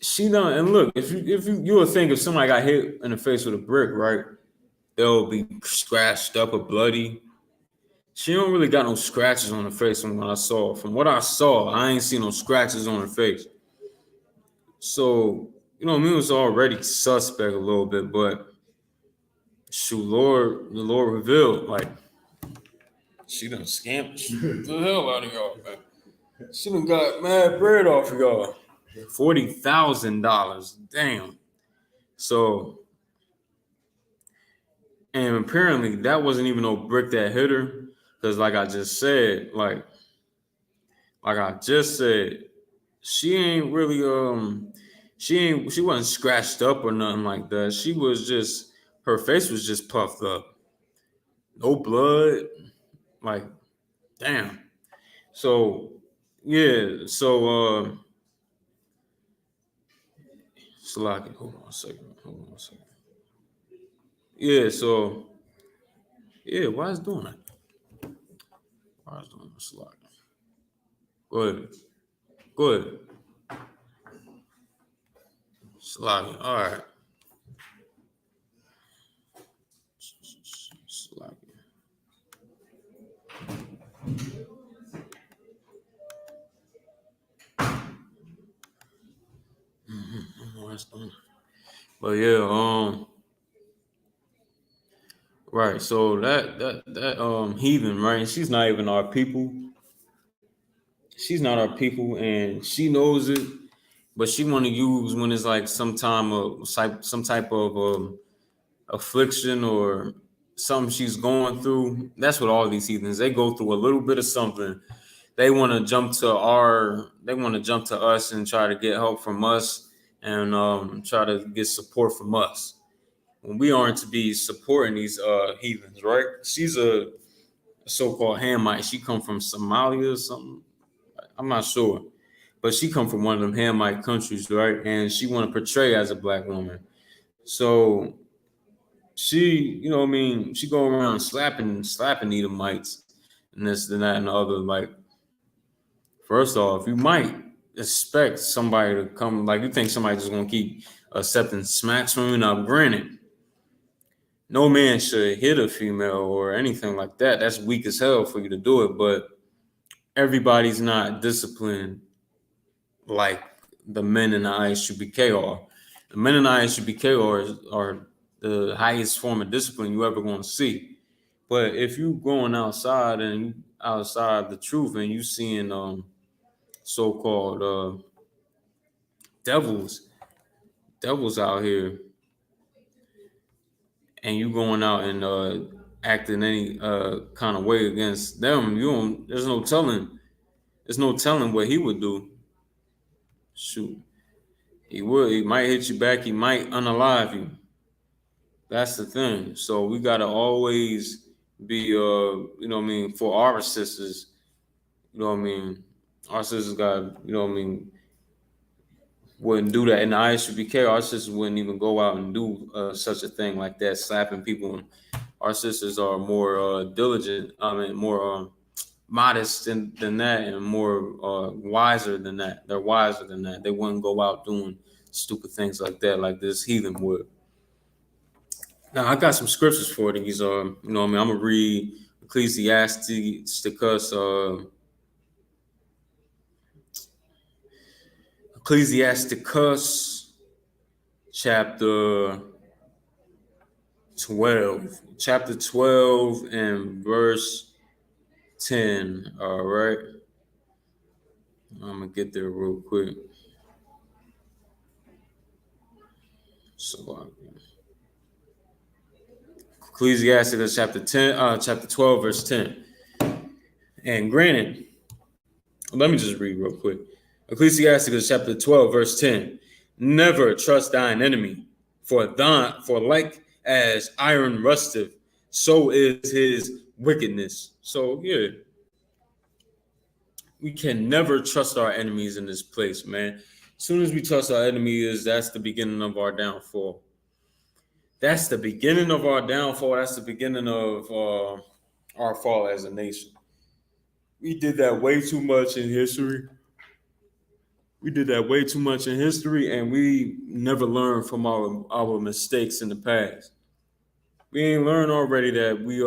She done, and look, if you would think if somebody got hit in the face with a brick, right, they'll be scratched up or bloody. She don't really got no scratches on her face from what I saw. From what I saw, I ain't seen no scratches on her face. So, you know, me was already suspect a little bit, but shoot, the Lord revealed, like, she done scammed the hell out of y'all, man. She done got mad bread off of y'all. $40,000. Damn. So, and apparently that wasn't even no brick that hit her. Because like I just said, she ain't really she wasn't scratched up or nothing like that. She was just, her face was just puffed up. No blood. Like, damn. So yeah, so Slocky, hold on a second. Yeah, so yeah, why is doing that? Why is doing this Slocky? Go ahead. Slocky, all right. Slocky. But yeah, right. So that heathen, right? She's not even our people. She's not our people, and she knows it. But she want to use when it's like some type of affliction or something she's going through. That's what all these heathens, they go through a little bit of something. They want to jump to us and try to get help from us and try to get support from us when we aren't to be supporting these heathens, right? She's a so-called Hamite. She come from Somalia or something. I'm not sure, but she come from one of them Hamite countries, right? And she want to portray as a black woman. So she, you know what I mean, she go around slapping Edomites and this and that and the other. Like, first off, you might expect somebody to come, like you think somebody just gonna keep accepting smacks from you. Now, granted, no man should hit a female or anything like that. That's weak as hell for you to do it, but everybody's not disciplined like the men in the ISUPK are. The men in the ISUPK are the highest form of discipline you ever going to see. But if you going outside and outside the truth and you seeing so-called devils out here, and you going out and acting any kind of way against them, there's no telling what he would do. Shoot. He might hit you back, he might unalive you. That's the thing. So we gotta always be you know what I mean, for our sisters, you know what I mean, our sisters got, you know what I mean, wouldn't do that. In the ISUPK, our sisters wouldn't even go out and do such a thing like that, slapping people. Our sisters are more diligent, more modest than that, and more wiser than that. They're wiser than that. They wouldn't go out doing stupid things like that, like this heathen would. Now I got some scriptures for these. You know what I mean, I'm gonna read Ecclesiasticus chapter 12 and verse 10. All right, I'm gonna get there real quick. So Ecclesiasticus chapter 12, verse 10. And granted, let me just read real quick. Ecclesiasticus chapter 12, verse 10. Never trust thine enemy, for like as iron rusteth, so is his wickedness. So yeah, we can never trust our enemies in this place, man. As soon as we trust our enemies, that's the beginning of our downfall. That's the beginning of our downfall. That's the beginning of our fall as a nation. We did that way too much in history. And we never learned from our mistakes in the past. We ain't learned already that we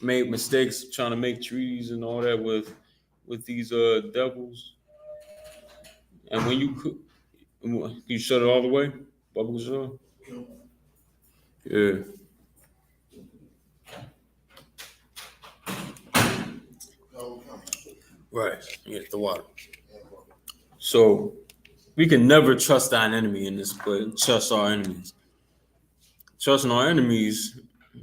made mistakes trying to make trees and all that with these devils. And when you shut it all the way, bubble shut. Yeah. Right. Yeah, the water. So we can never trust our enemy in this place. Trust our enemies. Trusting our enemies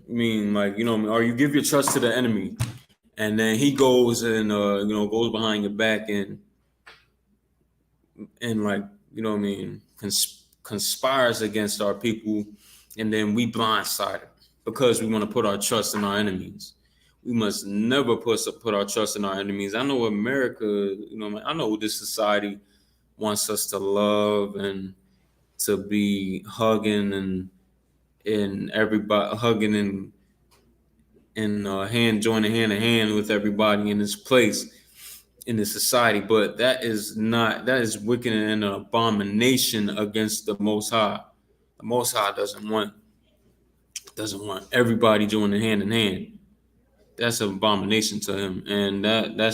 mean, like, or you give your trust to the enemy, and then he goes and goes behind your back and like, conspires against our people, and then we blindside it because we want to put our trust in our enemies. We must never put our trust in our enemies. I know America, I know this society wants us to love and to be hugging and everybody hugging and joining hand in hand with everybody in this place, in this society. But that is wicked and an abomination against the Most High. The Most High doesn't want everybody joining hand in hand. That's an abomination to him, and that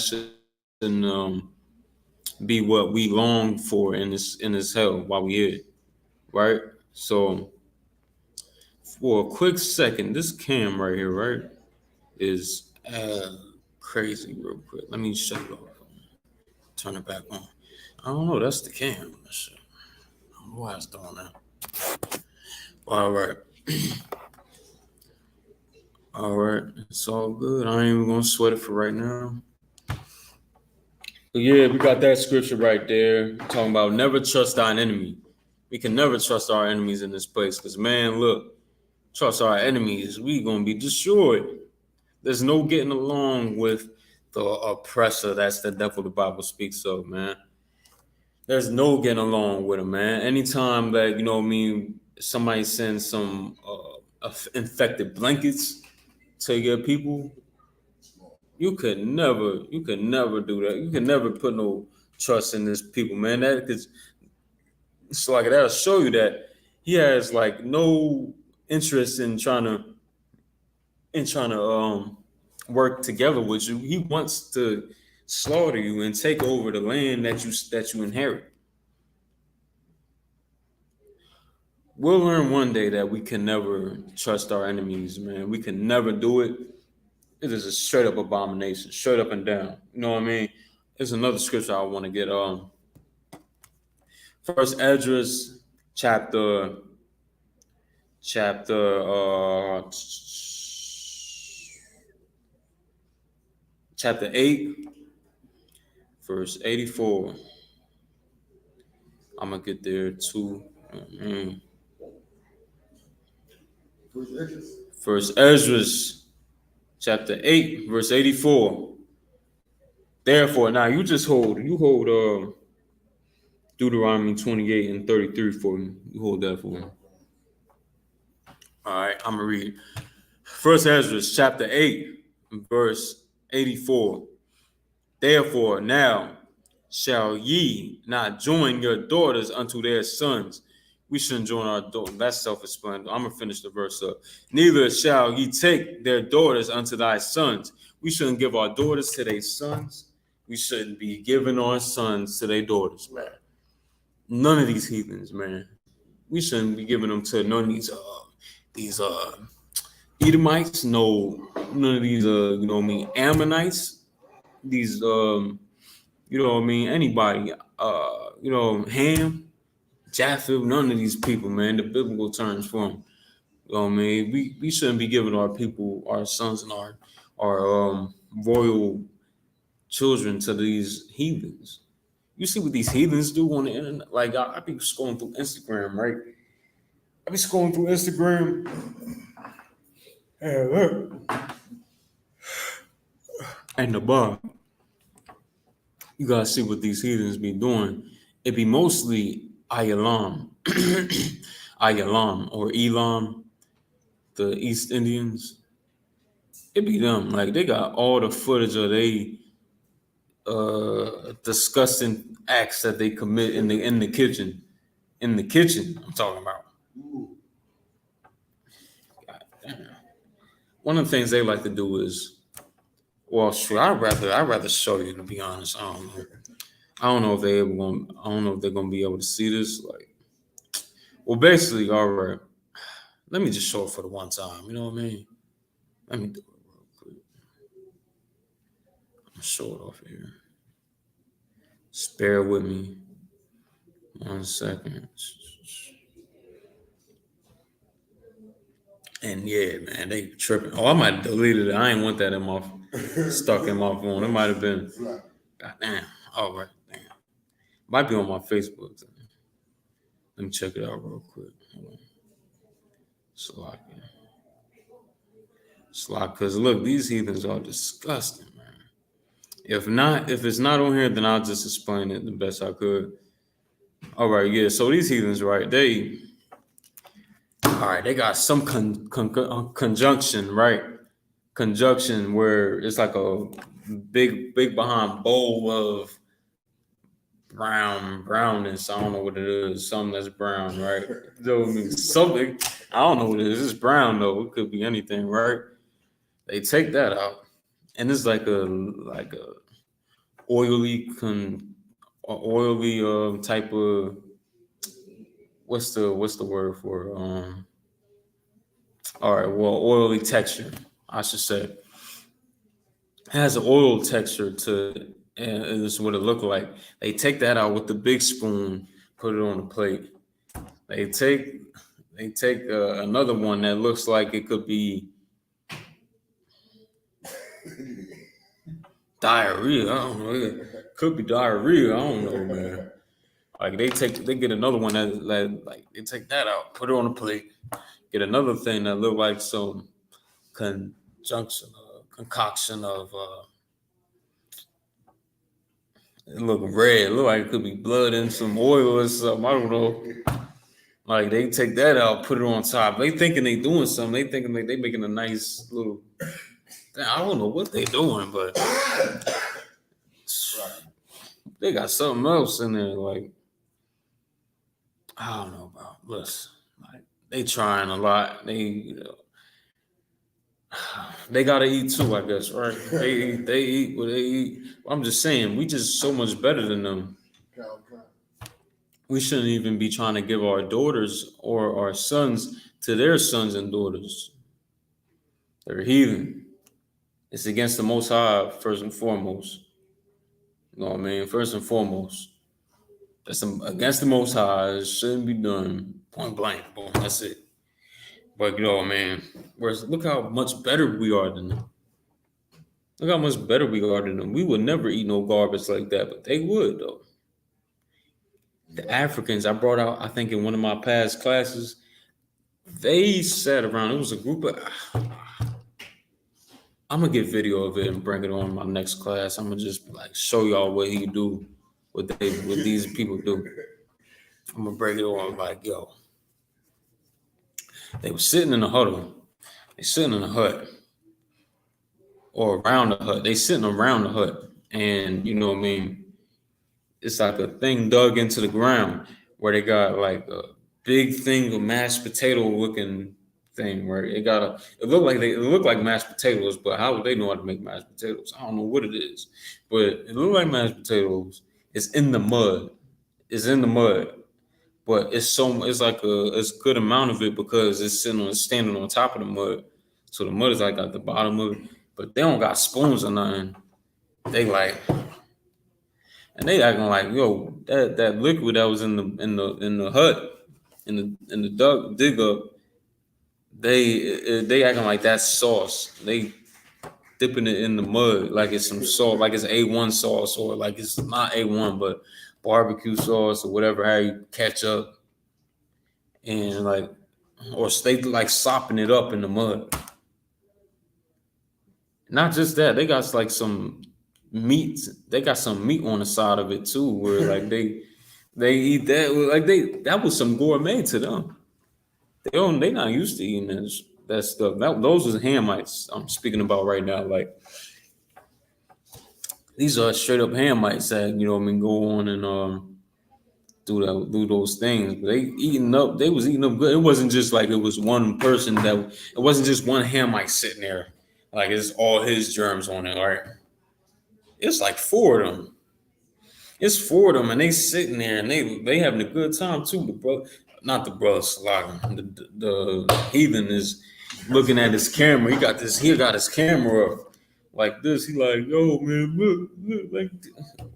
shouldn't be what we long for in this hell while we here, right? So for a quick second, this cam right here, right, is crazy real quick. Let me shut it off. Turn it back on. I don't know. That's the cam. I don't know why it's doing that. All right. All right. It's all good. I ain't even going to sweat it for right now. But yeah, we got that scripture right there talking about never trust thine enemy. We can never trust our enemies in this place because, man, look, trust our enemies, we going to be destroyed. There's no getting along with the oppressor. That's the devil the Bible speaks of, man. There's no getting along with him, man. Anytime that, somebody sends some infected blankets to your people, you could never do that. You can never put no trust in this people, man. It's like that'll show you that he has like no interest in trying to work together with you. He wants to slaughter you and take over the land that you inherit. We'll learn one day that we can never trust our enemies, man. We can never do it. It is a straight up abomination, straight up and down. You know what I mean? There's another scripture I want to get. First Esdras chapter 8, verse 84. I'm gonna get there too. First Esdras chapter 8, verse 84. Therefore, now you hold Deuteronomy 28 and 33 for me. You hold that for me. All right, I'm gonna read. First Esdras chapter 8, verse 84. Therefore, now shall ye not join your daughters unto their sons. We shouldn't join our daughters. That's self-explanatory. I'm gonna finish the verse up. Neither shall ye take their daughters unto thy sons. We shouldn't give our daughters to their sons. We shouldn't be giving our sons to their daughters, man. None of these heathens, man. We shouldn't be giving them to none of these Edomites. No, none of these Ammonites. These anybody. Ham, Japheth. None of these people, man. The biblical terms for them. You know what I mean? We shouldn't be giving our people, our sons and our royal children to these heathens. You see what these heathens do on the internet? Like I be scrolling through Instagram, right? I be scrolling through Instagram. And look. And the bar. You gotta see what these heathens be doing. It be mostly Ayalam, Ayalam or Elam, the East Indians. It be them. Like they got all the footage of they disgusting acts that they commit in the kitchen. In the kitchen, I'm talking about. God damn. One of the things they like to do is, well, sure, I'd rather show you, to be honest. I don't know. I don't know if they're gonna be able to see this. Like, well, basically, all right. Let me just show it for the one time. You know what I mean? Let me do it real quick. I'm gonna show it off here. Just bear with me 1 second. And yeah, man, they tripping. Oh, I might have deleted it. I ain't want that in my stuck in my phone. It might have been. God damn. All right. Damn. Might be on my Facebook. Let me check it out real quick. Hold on. Slock. Because look, these heathens are disgusting, man. If it's not on here, then I'll just explain it the best I could. All right, yeah. So these heathens, right? They got some conjunction, right? Conjunction where it's like a big behind bowl of brownness. I don't know what it is. Something that's brown, right? Something. I don't know what it is. It's brown though. It could be anything, right? They take that out, and it's like a oily type of what's the word for all right, well, oily texture, I should say. It has an oil texture to it, and this is what it looked like. They take that out with the big spoon, put it on the plate. They take another one that looks like it could be diarrhea. I don't know. It could be diarrhea. I don't know, man. Like they get another one that like they take that out, put it on the plate, get another thing that look like some concoction of it look red. It look like it could be blood and some oil or something. I don't know. Like they take that out, put it on top. They thinking they doing something. They thinking like they making a nice little. I don't know what they doing, but they got something else in there. Like I don't know about. Listen, like they trying a lot. They gotta eat too, I guess, right? They eat what they eat. I'm just saying, we just so much better than them. We shouldn't even be trying to give our daughters or our sons to their sons and daughters. They're heathen. It's against the Most High, first and foremost. You know what I mean? First and foremost. That's against the Most High. It shouldn't be done. Point blank. Boom. That's it. But you know what I mean? Look how much better we are than them. Look how much better we are than them. We would never eat no garbage like that, but they would, though. The Africans I brought out, I think in one of my past classes, they sat around. It was a group of. I'm gonna get video of it and bring it on my next class. I'm gonna just like show y'all what he do, what these people do. I'm gonna break it on like, yo. They were sitting in a huddle. They sitting in a hut or around the hut. They sitting around the hut, and you know what I mean. It's like a thing dug into the ground where they got like a big thing of mashed potato looking thing where it looked like mashed potatoes, but how would they know how to make mashed potatoes? I don't know what it is, but it looked like mashed potatoes. It's in the mud. It's in the mud, but it's like it's a good amount of it because it's standing on top of the mud. So the mud is like at the bottom of it, but they don't got spoons or nothing. They like. And they acting like, yo, that liquid that was in the hut, in the dig up, they acting like that's sauce. They dipping it in the mud like it's some sauce, like it's A1 sauce, or like it's not A1, but barbecue sauce or whatever, how you ketchup, and like, or they like sopping it up in the mud. Not just that, they got like some meat. They got some meat on the side of it too, where like they eat that like that was some gourmet to them. They not used to eating that stuff. Those was Hamites I'm speaking about right now. Like these are straight up Hamites that you know what I mean go on and do those things. But they was eating up good. It wasn't just like it was one person it wasn't just one Hamite sitting there. Like it's all his germs on it, right? It's like four of them. It's four of them, and they sitting there, and they having a good time too. The brother, not the brother slogging. The heathen is looking at his camera. He got his camera up like this. He like, yo man, look, like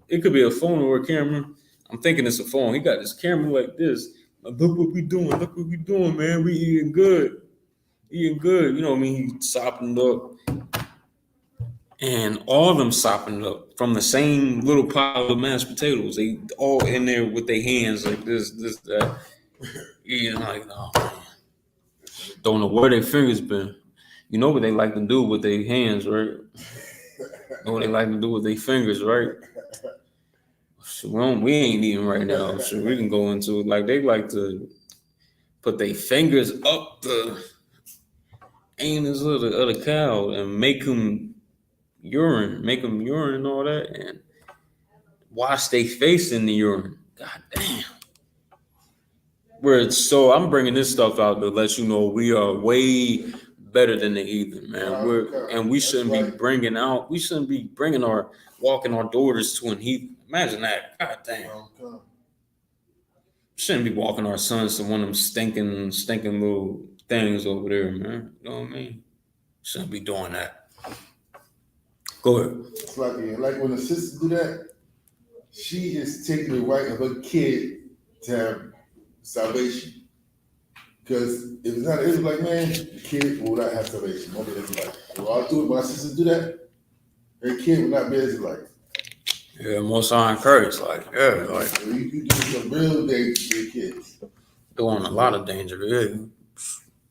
it could be a phone or a camera. I'm thinking it's a phone. He got his camera like this. Like, look what we doing. Look what we doing, man. We eating good. Eating good. You know what I mean? He sopping up. And all of them sopping up from the same little pile of mashed potatoes. They all in there with their hands like this, that. Eating like, oh man. Don't know where their fingers been. You know what they like to do with their hands, right? Know what they like to do with their fingers, right? So we ain't eating right now. So we can go into like they like to put their fingers up the anus of the cow and make them urine and all that, and wash their face in the urine. God damn. So I'm bringing this stuff out to let you know we are way better than the heathen, man. We shouldn't be bringing walking our daughters to an heathen. Imagine that. God damn. Shouldn't be walking our sons to one of them stinking little things over there, man. You know what I mean? Shouldn't be doing that. Go ahead. It's like when the sisters do that, she is taking the right of her kid to have salvation. Because if it's not an Israelite man, the kid will not have salvation. Won't be Israelite. I'll do it when my sisters do that, her kid will not be Israelite. Yeah, most I encourage, like you do some real danger to your kids. Doing a lot of danger, yeah.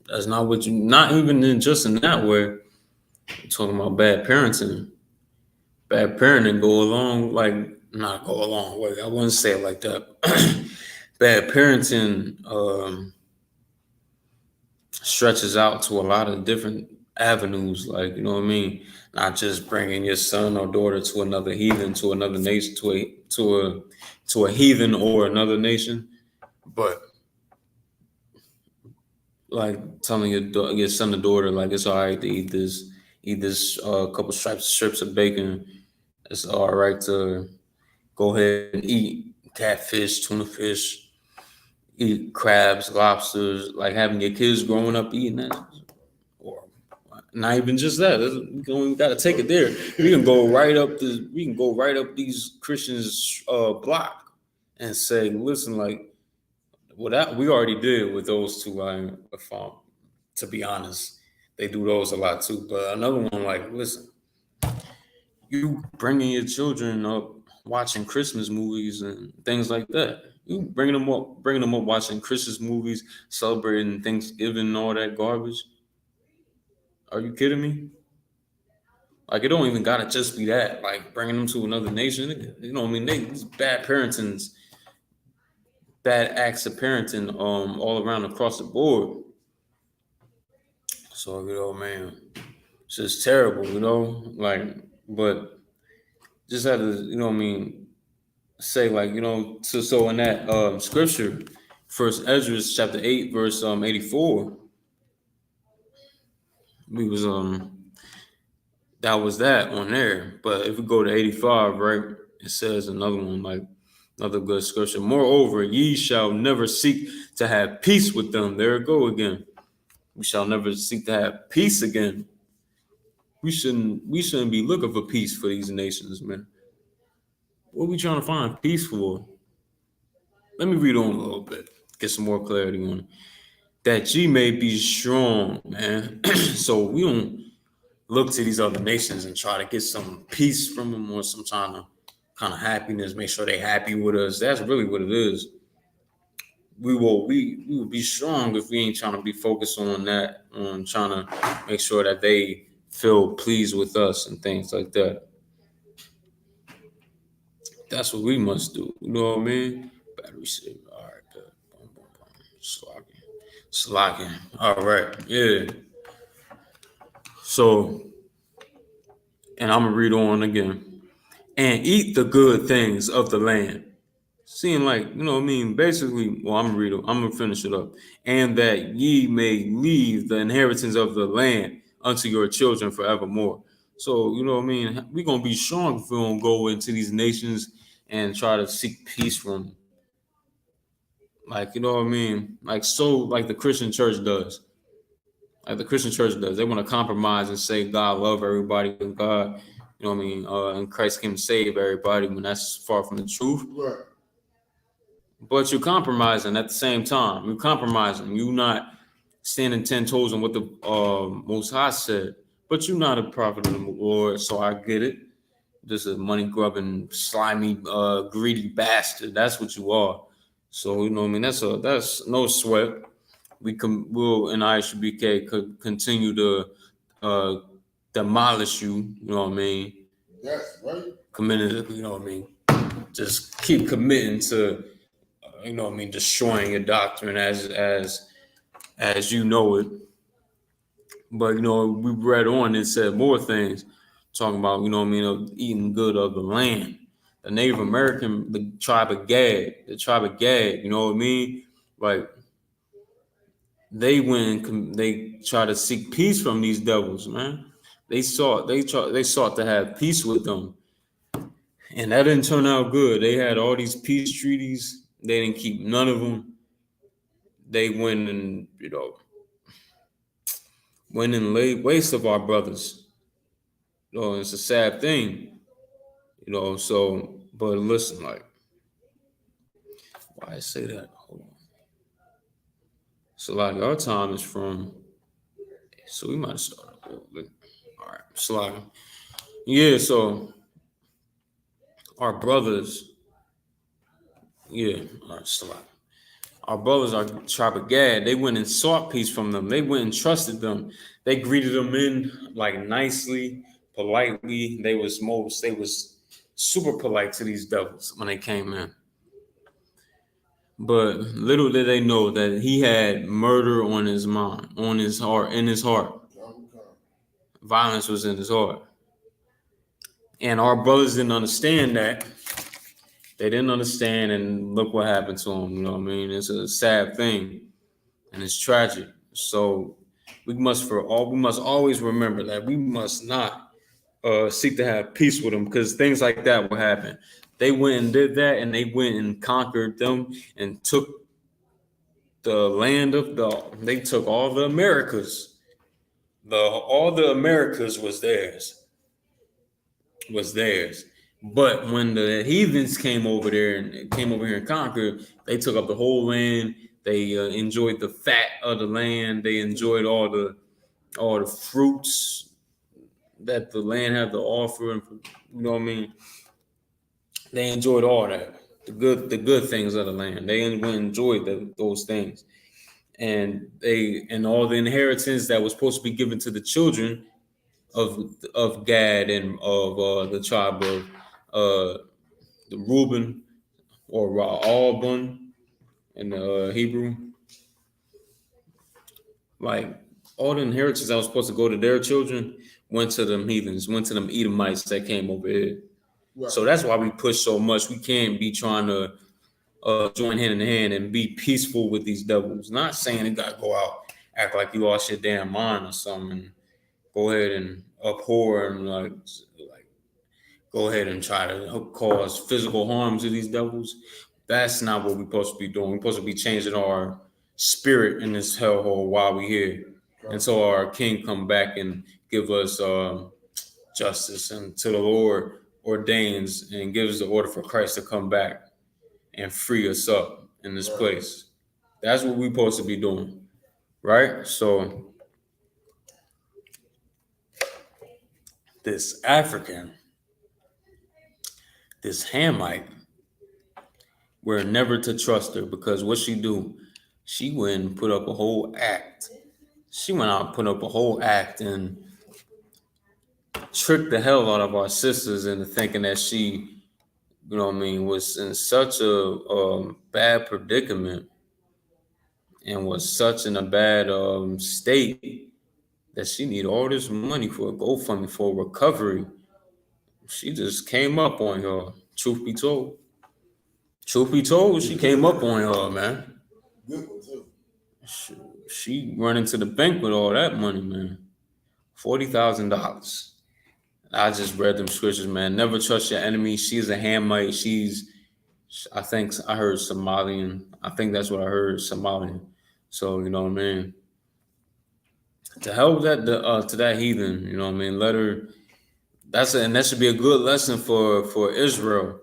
That's not what you. Not even just in that way. I'm talking about bad parenting. Bad parenting not go a long way. I wouldn't say it like that. Bad parenting stretches out to a lot of different avenues. Like you know what I mean. Not just bringing your son or daughter to another heathen, to another nation, to a heathen or another nation, but like telling your son or daughter like it's all right to eat this couple strips of bacon. It's all right to go ahead and eat catfish, tuna fish, eat crabs, lobsters. Like having your kids growing up eating that. Not even just that. We got to take it there. We can go right up these Christians' block and say, listen, like, well, that we already did with those two. To be honest, they do those a lot too. But another one, like, listen, you bringing your children up watching Christmas movies and things like that. You bringing them up watching Christmas movies, celebrating Thanksgiving and all that garbage. Are you kidding me? Like it don't even gotta just be that. Like bringing them to another nation. You know what I mean? These bad acts of parenting, all around across the board. So you know, man, it's just terrible. You know, like, but just had to, you know what I mean, say like, you know, so in that scripture, First Ezra chapter 8, verse 84, we was that was that on there. But if we go to 85, right, it says another one, like another good scripture. Moreover, ye shall never seek to have peace with them. There it go again. We shall never seek to have peace again. We shouldn't be looking for peace for these nations, man. What are we trying to find peace for? Let me read on a little bit, get some more clarity on it. that ye may be strong, man. So we don't look to these other nations and try to get some peace from them or some kind of happiness, make sure they happy with us. That's really what it is. We will be strong if we ain't trying to be focused on that, on trying to make sure that they feel pleased with us and things like that. That's what we must do. You know what I mean? Battery saver. All right, good. Boom, boom, boom. Slocking. All right. Yeah. So, and I'm gonna read on again. And eat the good things of the land. Seeing like, you know what I mean? Basically, well, I'm gonna finish it up. And that ye may leave the inheritance of the land unto your children forevermore. So, you know what I mean? We're gonna be strong if we don't go into these nations and try to seek peace from them. Like, you know what I mean? Like the Christian church does. Like the Christian church does. They want to compromise and say God love everybody and God, you know what I mean? And Christ can save everybody when that's far from the truth. Right. But you're compromising at the same time. You're compromising. You're not standing 10 toes on what the Most High said. But you're not a prophet of the Lord, so I get it. Just a money grubbing, slimy, greedy bastard. That's what you are. So you know what I mean. That's no sweat. Will and Isupk could continue to demolish you. You know what I mean. That's right. Committed. You know what I mean. Just keep committing to. You know what I mean, destroying your doctrine as you know it. But you know, we read on and said more things, talking about, you know what I mean, of eating good of the land. The Native American, the tribe of Gad, you know what I mean? Like they they try to seek peace from these devils, man. They sought to have peace with them. And that didn't turn out good. They had all these peace treaties. They didn't keep none of them. They went and, you know, went and laid waste of our brothers. You know, it's a sad thing, you know. So, but listen, like, why I say that? Hold on. So, like, our time is from, so we might have started. All right, slide. Yeah, so our brothers, yeah, all right, slide. Our brothers are tribe of Gad. They went and sought peace from them. They went and trusted them. They greeted them in like nicely, politely. They was super polite to these devils when they came in. But little did they know that he had murder on his mind, on his heart, in his heart. Violence was in his heart. And our brothers didn't understand that. They didn't understand, and look what happened to them. You know what I mean? It's a sad thing, and it's tragic. So we must always remember that we must not seek to have peace with them, because things like that will happen. They went and did that, and they went and conquered them and took the land of they took all the Americas. All the Americas was theirs. But when the heathens came over here and conquered, they took up the whole land. They enjoyed the fat of the land. They enjoyed all the fruits that the land had to offer. And, you know what I mean? They enjoyed all that, the good things of the land. They enjoyed those things, and all the inheritance that was supposed to be given to the children of Gad and of the tribe of the Reuben or Alban in the Hebrew. Like all the inheritance that was supposed to go to their children went to them heathens, went to them Edomites that came over here. Right. So that's why we push so much. We can't be trying to join hand in hand and be peaceful with these devils. Not saying you gotta go out, act like you lost your damn mind or something, and go ahead and abhor and like go ahead and try to cause physical harm to these devils. That's not what we're supposed to be doing. We're supposed to be changing our spirit in this hellhole while we're here, until our King come back and give us justice, and till the Lord ordains and gives the order for Christ to come back and free us up in this place. That's what we're supposed to be doing. right? So this African, this Hamite, we're never to trust her because what she do, she went and put up a whole act. She went out and put up a whole act and tricked the hell out of our sisters into thinking that she, was in such a bad predicament and was such in a bad state that she need all this money for a GoFundMe for recovery. She just came up on her. Truth be told. Truth be told, she came up on her, man. Good one too. She run into the bank with all that money, man. $40,000. I just read them scriptures, man. Never trust your enemy. She's a Hamite. I think I heard Somalian. I think that's what I heard, Somalian. So, you know what I mean? To hell with that, to that heathen, you know what I mean? Let her, and that should be a good lesson for Israel,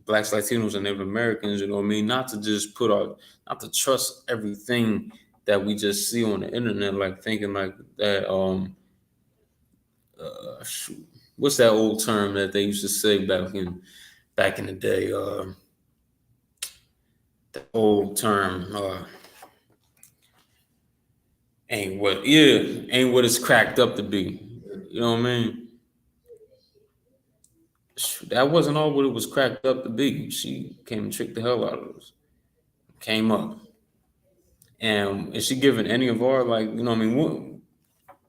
Blacks, Latinos, and Native Americans, you know what I mean? Not to just not to trust everything that we just see on the internet, like thinking like that, what's that old term that they used to say back in the day? The old term, ain't what it's cracked up to be. You know what I mean? That wasn't all what it was cracked up to be. She came and tricked the hell out of us. Came up. And is she giving any of our, like, you know what I mean?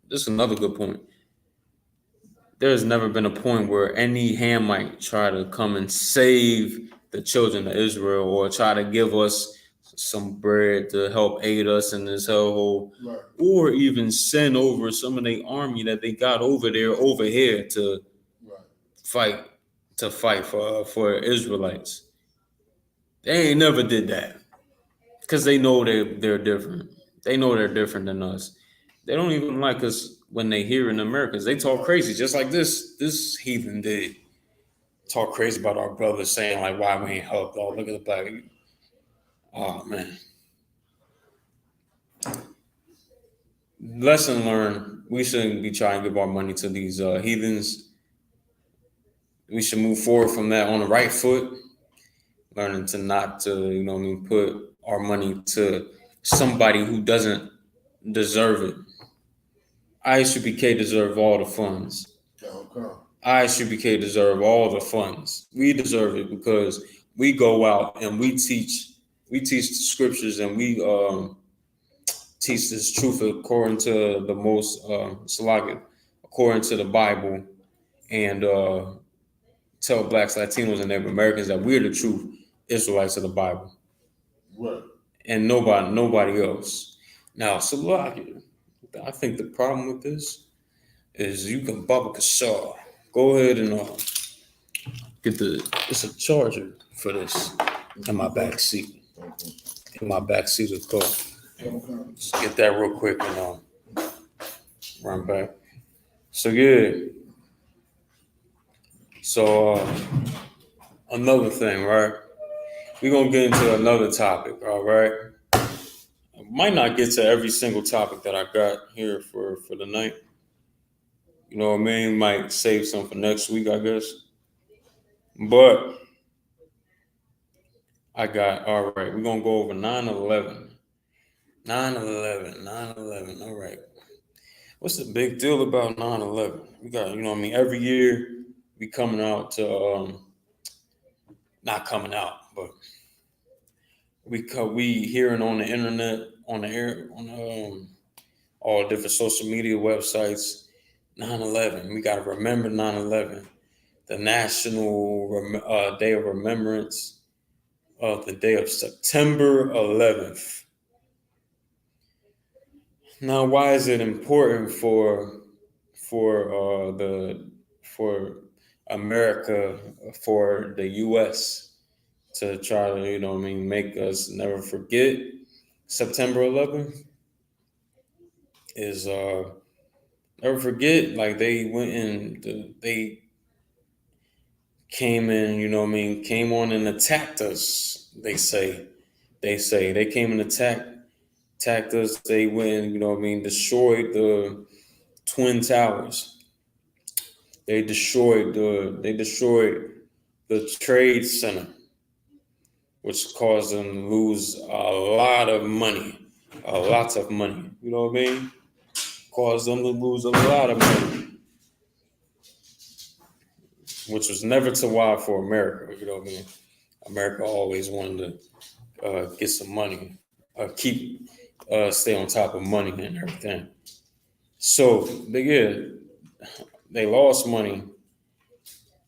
This is another good point. There's never been a point where any Hamite try to come and save the children of Israel or try to give us some bread to help aid us in this hellhole, Right. or even send over some of the army that they got over here to Right. fight for Israelites. They ain't never did that because they know they're different. They know they're different than us. They don't even like us when they hear in Americans. They talk crazy, just like this heathen did. Talk crazy about our brothers, saying like, "Why we ain't helped? Oh, look at the black." Oh man. Lesson learned. We shouldn't be trying to give our money to these heathens. We should move forward from that on the right foot, learning to not to, put our money to somebody who doesn't deserve it. Isupk deserve all the funds. Isupk deserve all the funds. We deserve it because we go out and we teach the scriptures, and we teach this truth according to the most according to the Bible, and tell Blacks, Latinos, and Native Americans that we're the true Israelites of the Bible. Right. And nobody else. Now, Salakia, I think the problem with this is you can Baba Kashaw. Go ahead and get it's a charger for this in my back seat. In my back seat of the car. Just get that real quick and run back. So yeah. So another thing, right? We're gonna get into another topic, all right? I might not get to every single topic that I got here for the night. You know what I mean? Might save some for next week, I guess. But all right, we're gonna go over 9/11. 9/11, 9/11. All right. What's the big deal about 9/11? We got, every year we coming out to not coming out, but we hearing on the internet, on the air, on all different social media websites, 9/11. We got to remember 9/11, the National Day of Remembrance of the day of September 11th. Now, why is it important for America, for the U.S. to try to, make us never forget September 11th? Is never forget, like they went in, they came in, came on and attacked us. They say they came and attacked attacked us. They went, destroyed the Twin Towers. They destroyed the Trade Center, which caused them to lose a lot of money. A lot of money. You know what I mean? Caused them to lose a lot of money, which was never too wild for America. You know what I mean? America always wanted to get some money, stay on top of money and everything. So they lost money,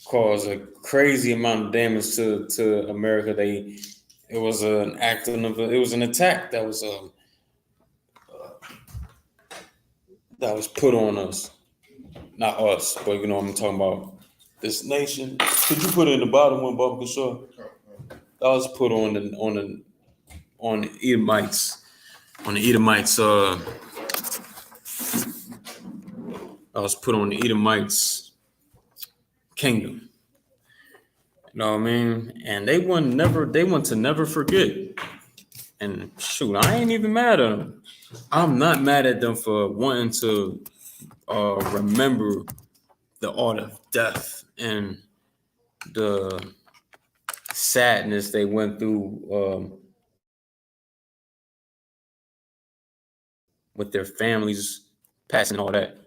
caused a crazy amount of damage to America. It was an attack that was put on us, not us, but I'm talking about this nation. Could you put it in the bottom one, Barbara Shaw? That was put on the Edomites. On the Edomites, I was put on the Edomites kingdom. You know what I mean? And they want to never forget. And shoot, I ain't even mad at them. I'm not mad at them for wanting to remember the art of death and the sadness they went through with their families passing all that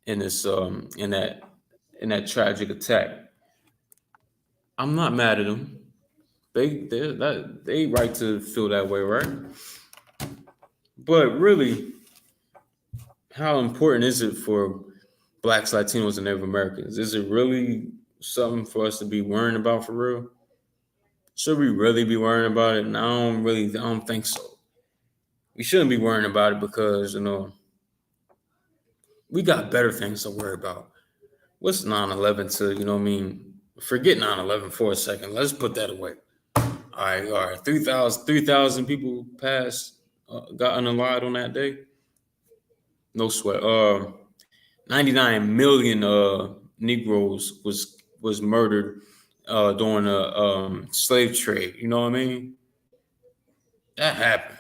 in this in that tragic attack. I'm not mad at them. They right to feel that way, right? But really, how important is it for Blacks, Latinos, and Native Americans? Is it really something for us to be worrying about for real? Should we really be worrying about it? And I don't think so. We shouldn't be worrying about it because, we got better things to worry about. What's 9/11 to, forget 9/11 for a second. Let's put that away. All right. 3,000 people passed, got unalive on that day. No sweat. 99 million Negroes was murdered during the slave trade. You know what I mean? That happened.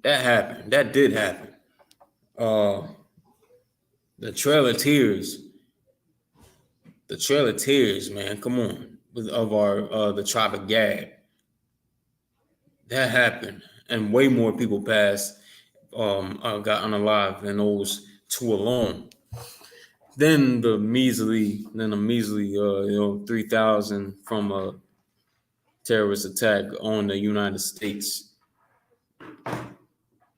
That did happen. The Trail of Tears. The Trail of Tears, man. Come on. Of our the tribe of Gad. That happened. And way more people passed, got unalive than those two alone. Then the measly 3,000 from a terrorist attack on the United States.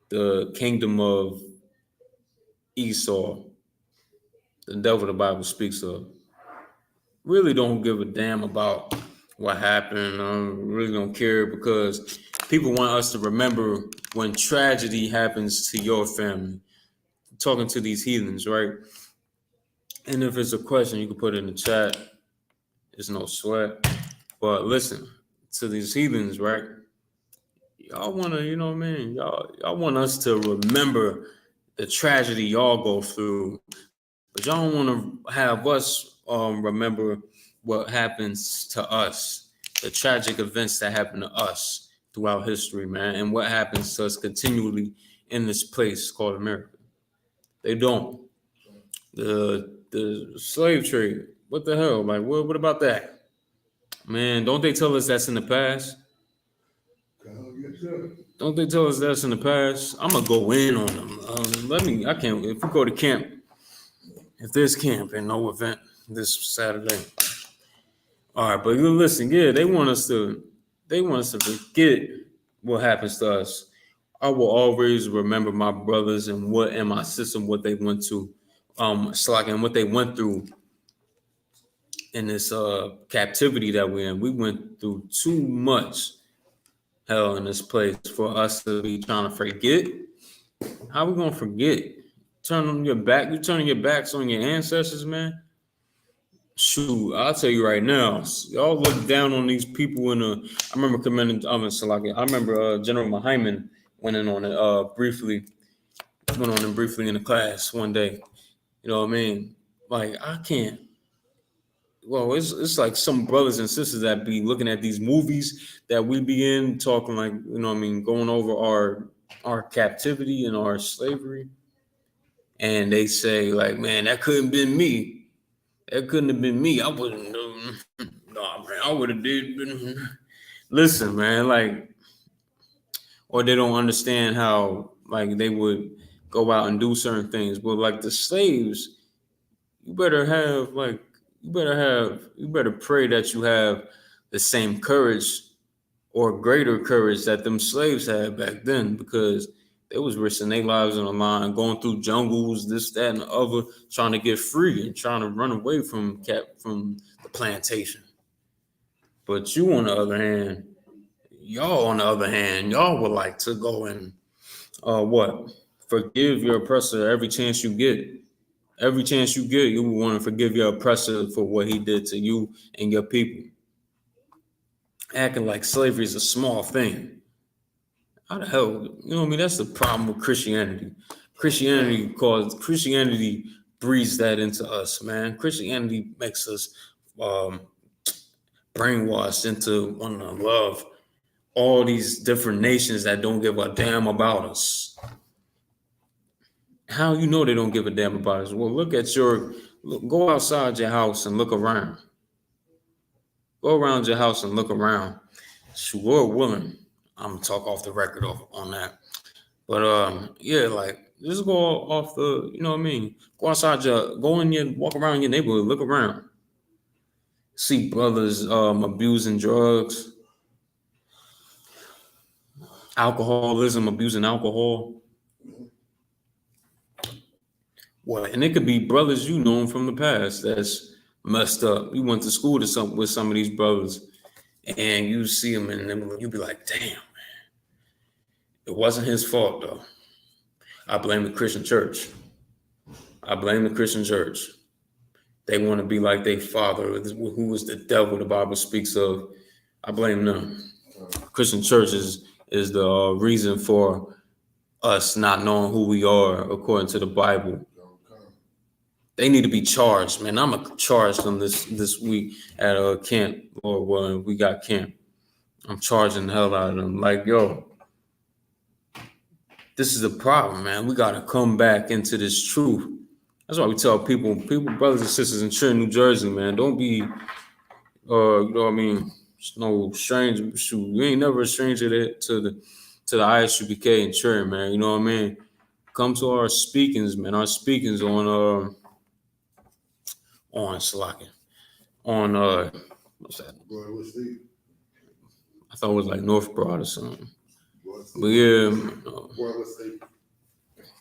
The kingdom of Esau, the devil the Bible speaks of. Really don't give a damn about what happened. Really don't care because people want us to remember when tragedy happens to your family. I'm talking to these heathens, right? And if it's a question, you can put it in the chat. There's no sweat. But listen, to these heathens, right? Y'all want to, Y'all want us to remember the tragedy y'all go through. But y'all don't want to have us remember what happens to us, the tragic events that happen to us throughout history, man, and what happens to us continually in this place called America. They don't. The slave trade, what the hell? Like, what about that? Man, don't they tell us that's in the past? Don't they tell us that's in the past? I'm gonna go in on them. If we go to camp, if there's camp and no event this Saturday. All right, but listen, they want us to forget what happens to us. I will always remember my brothers and my sister, what they went to, and what they went through in this captivity that we're in. We went through too much hell in this place for us to be trying to forget. How we gonna forget? Turning your backs on your ancestors, man. Shoot, I'll tell you right now, y'all look down on these people I remember I remember General Mahyman went on it briefly in the class one day. You know what I mean? Like, I can't well, it's like some brothers and sisters that be looking at these movies that we be in, talking like, you know what I mean, going over our captivity and our slavery, and they say like, man, that couldn't have been me. That couldn't have been me. I wouldn't. Nah, man, I would have did. Listen, man, like, or they don't understand how like they would go out and do certain things. But like the slaves, you better have like you better pray that you have the same courage or greater courage that them slaves had back then, because they was risking their lives on the line, going through jungles, this, that, and the other, trying to get free and trying to run away from the plantation. But you, on the other hand, y'all would like to go and what? Forgive your oppressor every chance you get. Every chance you get, you want to forgive your oppressor for what he did to you and your people. Acting like slavery is a small thing. How the hell, you know what I mean? That's the problem with Christianity. Christianity breeds that into us, man. Christianity makes us brainwashed into wanting to love all these different nations that don't give a damn about us. How you know they don't give a damn about us? Well, go outside your house and look around. Go around your house and look around. Sure, willing. I'm gonna talk off the record on that. But yeah, like just go off the, you know what I mean? Walk around your neighborhood, look around. See brothers abusing drugs, alcoholism, abusing alcohol. Well, and it could be brothers you know from the past that's messed up. You went to school with some of these brothers, and you see them, and you be like, "Damn, man, it wasn't his fault though." I blame the Christian church. I blame the Christian church. They want to be like their father, who was the devil the Bible speaks of. I blame them. Christian church is the reason for us not knowing who we are according to the Bible. They need to be charged, man. I'm gonna charge them this week at a camp, or when we got camp. I'm charging the hell out of them. Like, yo, this is the problem, man. We gotta come back into this truth. That's why we tell people, brothers and sisters in Trenton, New Jersey, man, don't be, you know what I mean, no stranger. Shoot, you ain't never a stranger to the Isupk in Trenton, man. You know what I mean? Come to our speakings, man. Our speakings on Slocking. On what's that? I thought it was like North Broad or something. But yeah.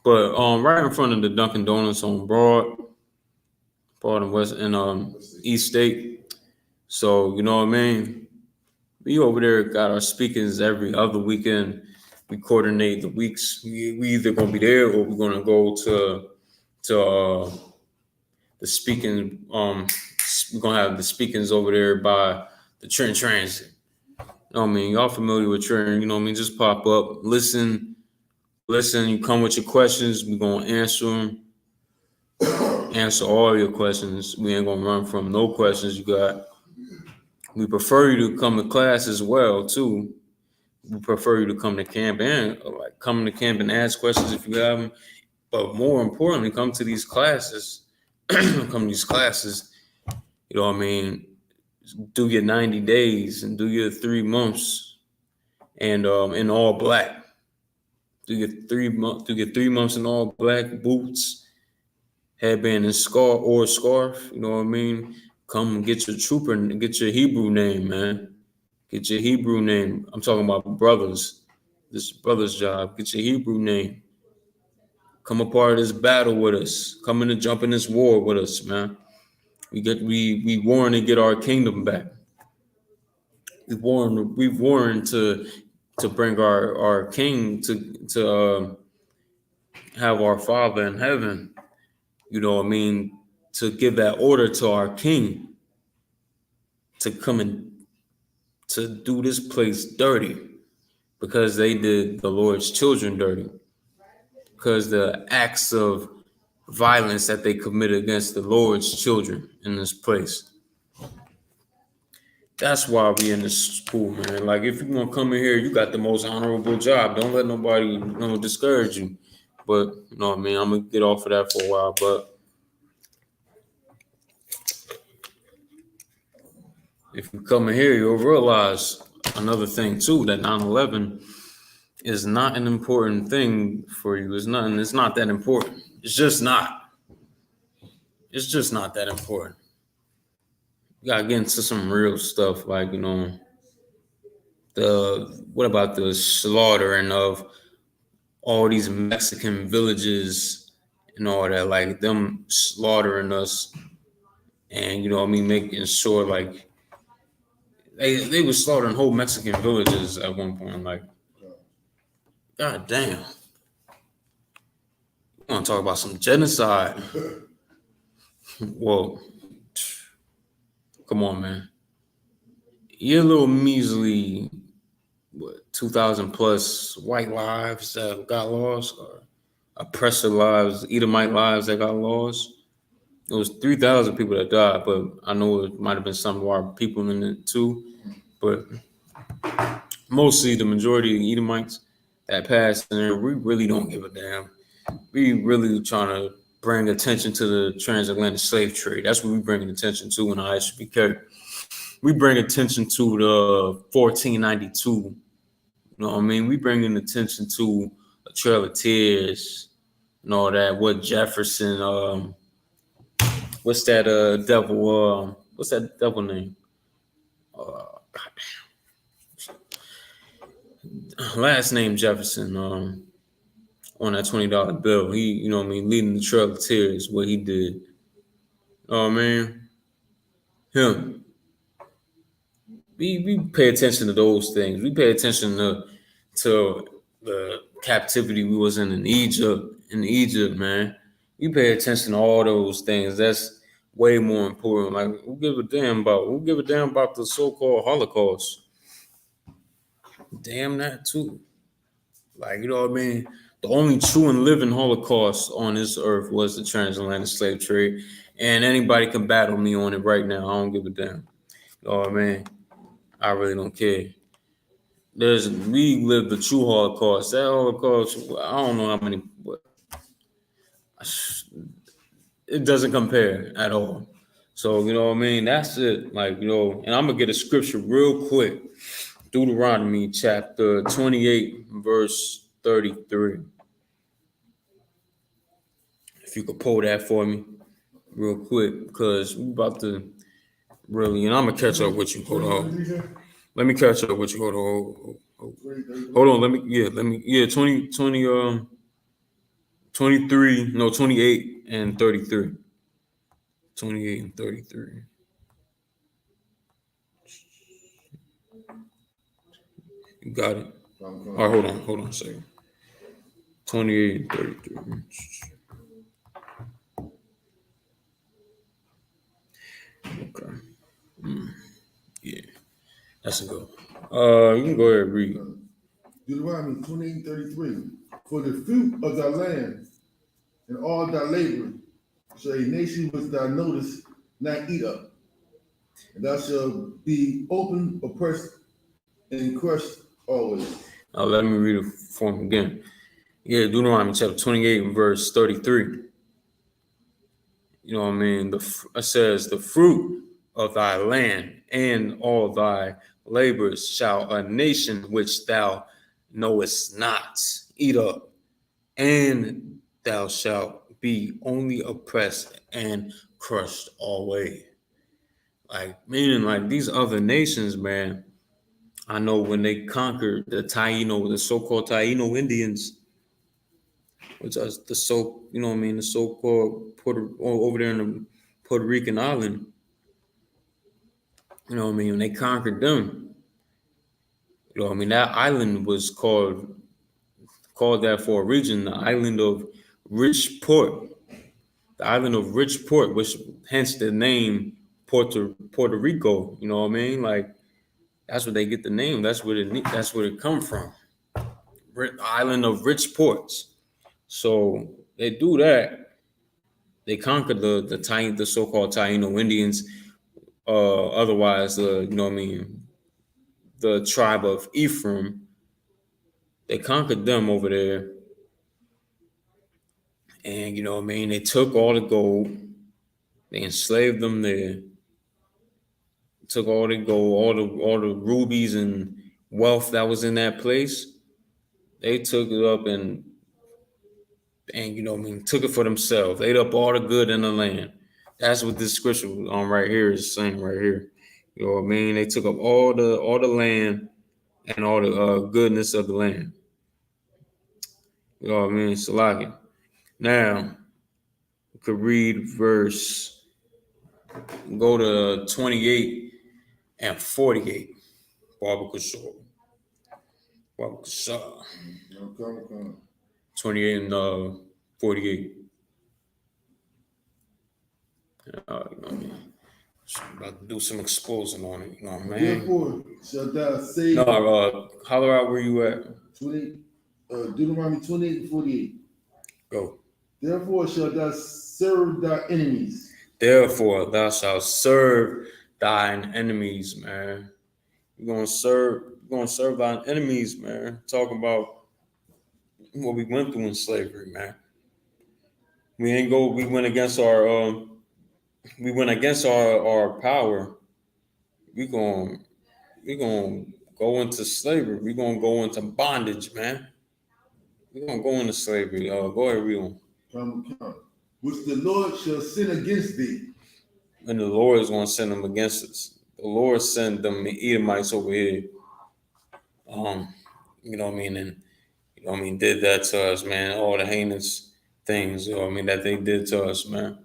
But right in front of the Dunkin' Donuts on Broad and West and East State. So you know what I mean? We over there got our speakings every other weekend. We coordinate the weeks. We either gonna be there or we're gonna go to the speaking. We're gonna have the speakings over there by the Trenton Transit. You know what I mean? Y'all familiar with Trenton? You know what I mean? Just pop up, listen. You come with your questions. We're gonna answer them. Answer all your questions. We ain't gonna run from no questions you got. We prefer you to come to class as well too. We prefer you to come to camp and come to camp and ask questions if you have them. But more importantly, come to these classes. You know what I mean? Do your 90 days and do your 3 months, and in all black. Do your 3 months in all black, boots, headband, and scarf. You know what I mean? Come and get your trooper and get your Hebrew name, man. Get your Hebrew name. I'm talking about brothers. This brother's job. Get your Hebrew name. Come a part of this battle with us. Come in and jump in this war with us, man. We warring to get our kingdom back. We've warring to bring our king to have our Father in heaven. You know what I mean? To give that order to our king to come and to do this place dirty, because they did the Lord's children dirty, because the acts of violence that they committed against the Lord's children in this place. That's why we in this school, man. Like, if you want to come in here, you got the most honorable job. Don't let nobody, discourage you. But you know what I mean. I'm gonna get off of that for a while. But if you come in here, you'll realize another thing too, that 9/11 is not an important thing for you. It's nothing. It's not that important. It's just not. It's just not that important. You gotta get into some real stuff, like what about the slaughtering of all these Mexican villages and all that, like them slaughtering us, and making sure like they were slaughtering whole Mexican villages at one point. Like, god damn, you want to talk about some genocide? Well, come on, man. Your little measly 2,000 plus white lives that got lost, or oppressor lives, Edomite lives that got lost. It was 3,000 people that died, but I know it might have been some of our people in it too. But mostly the majority of the Edomites that passed in there, we really don't give a damn. We really trying to bring attention to the transatlantic slave trade. That's what we bring attention to in Isupk. We bring attention to the 1492. You know what I mean? We bringing attention to a Trail of Tears and all that. What Jefferson, what's that devil? What's that devil name? Last name Jefferson. On that $20 bill, he, leading the Trail of Tears. What he did. Oh man, him. We pay attention to those things. We pay attention to the captivity we was in Egypt. In Egypt, man, we pay attention to all those things. That's way more important. Like, who give a damn about the so-called Holocaust? Damn that too. Like, you know what I mean? The only true and living Holocaust on this earth was the transatlantic slave trade, and anybody can battle me on it right now. I don't give a damn. You know what I mean? I really don't care. We lived the true Holocaust. That Holocaust, I don't know how many, but it doesn't compare at all. So, you know what I mean? That's it. Like, and I'm going to get a scripture real quick. Deuteronomy chapter 28, verse 33. If you could pull that for me real quick, because we're about to really, and I'm going to catch up with you. Hold on. Let me catch up with you. Hold on. Let me 23, no, 28 and 33. 28 and 33. You got it. All right, hold on a second. 28 and 33. Okay. Yeah. That's a good one. You can go ahead and read. Deuteronomy 28:33. For the fruit of thy land and all thy labor shall a nation which thou knowest not eat up. And thou shalt be open, oppressed, and crushed always. Now let me read it for him again. Yeah, Deuteronomy chapter 28 and verse 33. You know what I mean? It says, the fruit of thy land and all thy labors shall a nation which thou knowest not eat up, and thou shalt be only oppressed and crushed always. Like, meaning, like, these other nations, man, I know when they conquered the so-called Taino Indians, which are the so-called over there in the Puerto Rican island. You know what I mean? When they conquered them, you know what I mean? That island was called that for a reason, the island of Rich Port. The island of Rich Port, which hence the name Puerto Rico. You know what I mean? Like, that's where they get the name. That's where it come from. The island of Rich Ports. So they do that. They conquered the so-called Taino Indians, Otherwise, the tribe of Ephraim, they conquered them over there, and they took all the gold, they enslaved them there, took all the gold, all the rubies and wealth that was in that place. They took it up and took it for themselves. Ate up all the good in the land. That's what this scripture right here is saying right here. You know what I mean? They took up all the land and all the goodness of the land. You know what I mean? Salaki. Now, we could read go to 28 and 48. Baba Kishore. 28 and 48. About to do some exposing on it. You know what I mean? Therefore shall thou say. No, holler out where you at. Deuteronomy 28 and 48. Go. Therefore shalt thou serve thy enemies. Therefore thou shalt serve thine enemies, man. You're gonna serve thine enemies, man. Talking about what we went through in slavery, man. We went against our power. We gonna go into slavery. We gonna go into bondage, man. We gonna go into slavery. Go ahead, read on. Come. Which the Lord shall send against thee. And the Lord is gonna send them against us. The Lord sent them Edomites over here. You know what I mean? And did that to us, man. All the heinous things, that they did to us, man.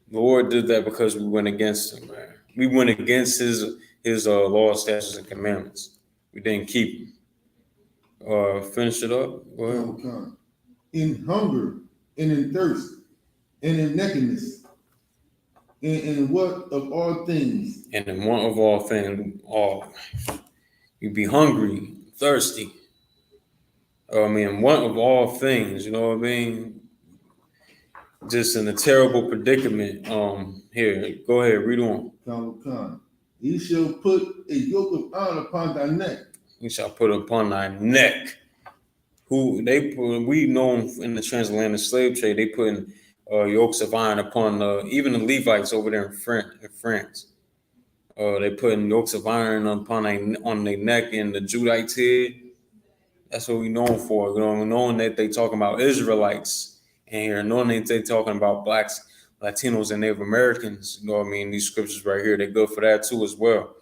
The Lord did that because we went against him, man. We went against his laws, statutes, and commandments. We didn't keep them. Finish it up. Go ahead. Come. In hunger and in thirst and in nakedness and in what of all things. And in one of all things, you be hungry, thirsty. One of all things, you know what I mean? Just in a terrible predicament. Here, go ahead, read on. Come. He shall put a yoke of iron upon thy neck. He shall put upon thy neck. We know in the transatlantic slave trade, they put yokes of iron upon even the Levites over there in France. They putting yokes of iron on their neck and the Judites here. That's what we known for. Knowing that they talking about Israelites and here, knowing that they talking about blacks, Latinos, and Native Americans. You know what I mean? These scriptures right here, they're good for that too as well.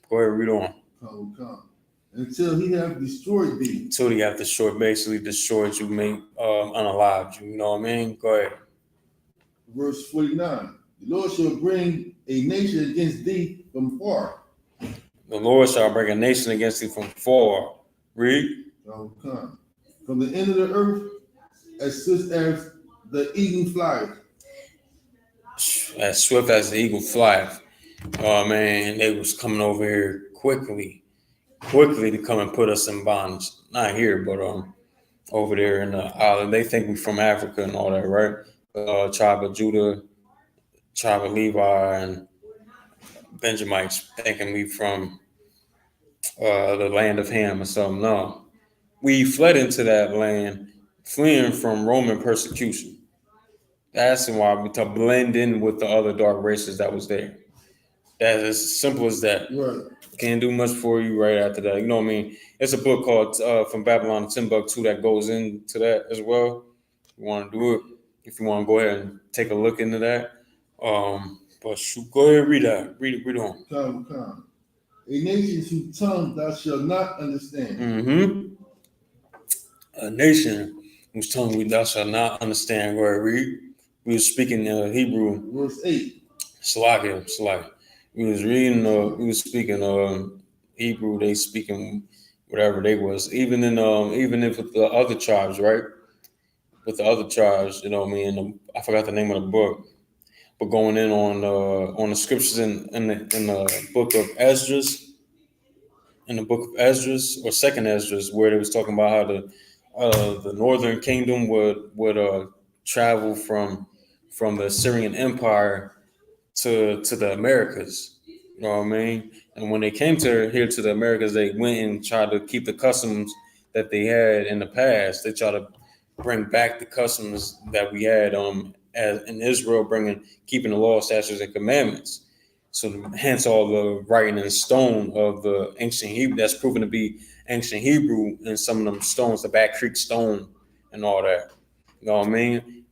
Go ahead, read on. Come. Until he have destroyed thee. Until he have basically destroyed you, make unalived you. You know what I mean? Go ahead. Verse 49. The Lord shall bring a nation against thee from far. The Lord shall bring a nation against thee from far. Read. Come. From the end of the earth, as swift as the eagle flieth. As swift as the eagle flieth. Oh man, they was coming over here quickly to come and put us in bondage. Not here, but over there in the island. They think we from Africa and all that, right? Tribe of Judah, tribe of Levi, and Benjamites thinking we from the land of Ham or something. No. We fled into that land, fleeing from Roman persecution. That's why we to blend in with the other dark races that was there. That's as simple as that. Right. Can't do much for you right after that. You know what I mean? It's a book called From Babylon to Timbuktu that goes into that as well. If you want to do it, if you want to go ahead and take a look into that. But go ahead, read that. Read on. Come. A nation whose tongue thou shalt not understand. Mm-hmm. A nation whose tongue thou shalt not understand. Go ahead, read. We were speaking Hebrew. Verse 8. Salakia. We was reading. We was speaking Hebrew. They speaking whatever they was. Even if with the other tribes, right? With the other tribes, you know what I mean. I forgot the name of the book, but going in on the scriptures in the book of Esdras. In the book of Esdras or Second Esdras, where they was talking about how the northern kingdom would travel from the Assyrian Empire to the Americas. You know what I mean? And when they came here to the Americas, they went and tried to keep the customs that they had in the past. They tried to bring back the customs that we had as in Israel, keeping the law, statutes, and commandments. So hence all the writing in stone of the ancient Hebrew that's proven to be ancient Hebrew in some of them stones, the Back Creek stone and all that. You know what I mean?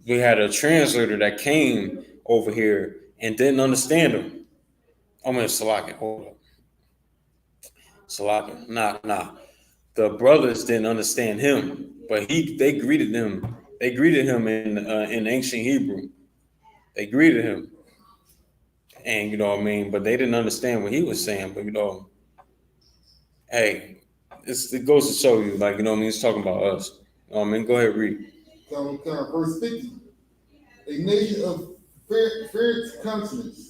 We had a translator that came over here and didn't understand them. I'm gonna Salaka. Hold up. Salaka. Nah. The brothers didn't understand him, but they greeted him. They greeted him in ancient Hebrew. They greeted him, and you know what I mean. But they didn't understand what he was saying. But hey, it goes to show you, like you know what I mean. He's talking about us. You know what I mean. Go ahead, read. Verse 50. A nation of fierce consonants.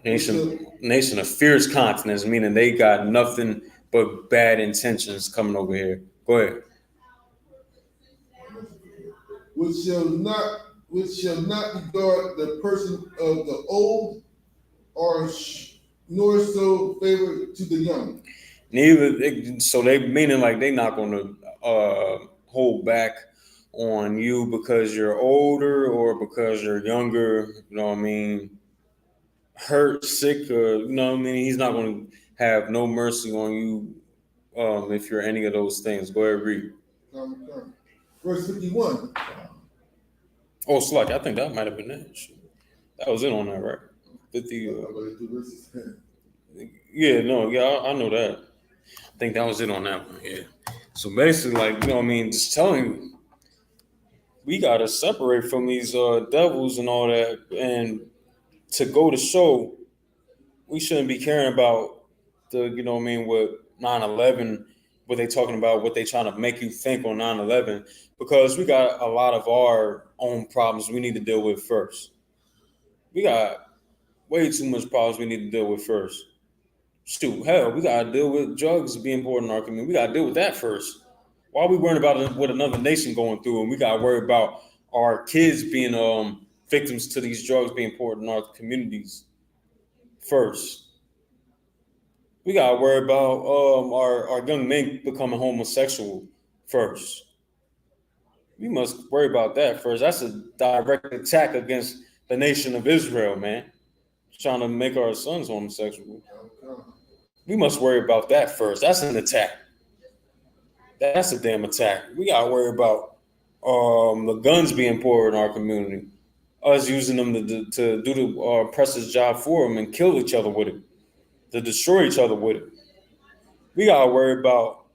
Nation of fierce continents, meaning they got nothing but bad intentions coming over here. Go ahead. Which shall not regard the person of the old, nor so favor to the young. So they meaning like they not going to hold back on you because you're older or because you're younger. You know what I mean? Hurt, sick, or you know what I mean. He's not going to have no mercy on you if you're any of those things. Go ahead, read. Verse 51. Oh, Slack, I think that might have been it. That was it on that, right? 50. I know that. I think that was it on that one. Yeah. So basically, like you know, what I mean, just telling you, we gotta separate from these devils and all that, and to go to show, we shouldn't be caring about the you know, what I mean, what 9/11, what they talking about, what they trying to make you think on 9/11, because we got a lot of our own problems we need to deal with first. We got way too much problems we need to deal with first. Shoot, hell, we gotta deal with drugs being important in our community. We gotta deal with that first. Why are we worrying about what another nation going through, and we gotta worry about our kids being victims to these drugs being poured in our communities first? We gotta worry about our young men becoming homosexual first. We must worry about that first. That's a direct attack against the nation of Israel, man. Trying to make our sons homosexual. We must worry about that first. That's an attack. That's a damn attack. We gotta worry about the guns being poured in our community, us using them to do the oppressor's job for them and kill each other with it, to destroy each other with it. We gotta worry about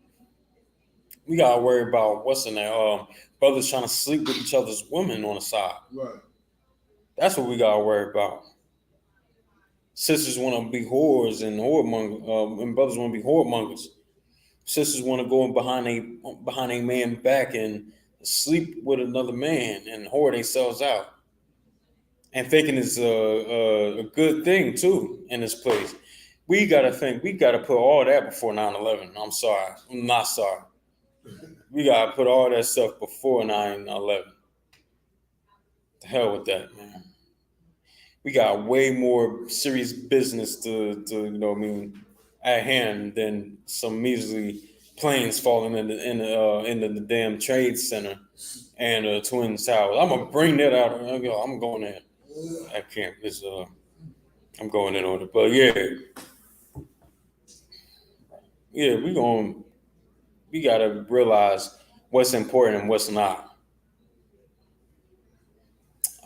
what's in there. Brothers trying to sleep with each other's women on the side. Right. That's what we gotta worry about. Sisters want to be whores and and brothers want to be whoremongers. Sisters want to go behind a man back and sleep with another man and whore themselves out, and thinking it's a good thing too in this place. We gotta put all that before 9/11. I'm not sorry. We gotta put all that stuff before 9/11. The hell with that, man. We got way more serious business to you know what I mean at hand than some measly planes falling into the damn trade center and Twin Towers. I'm gonna bring that out. I'm going there. I can't. I'm going in on it. But yeah, we gotta realize what's important and what's not.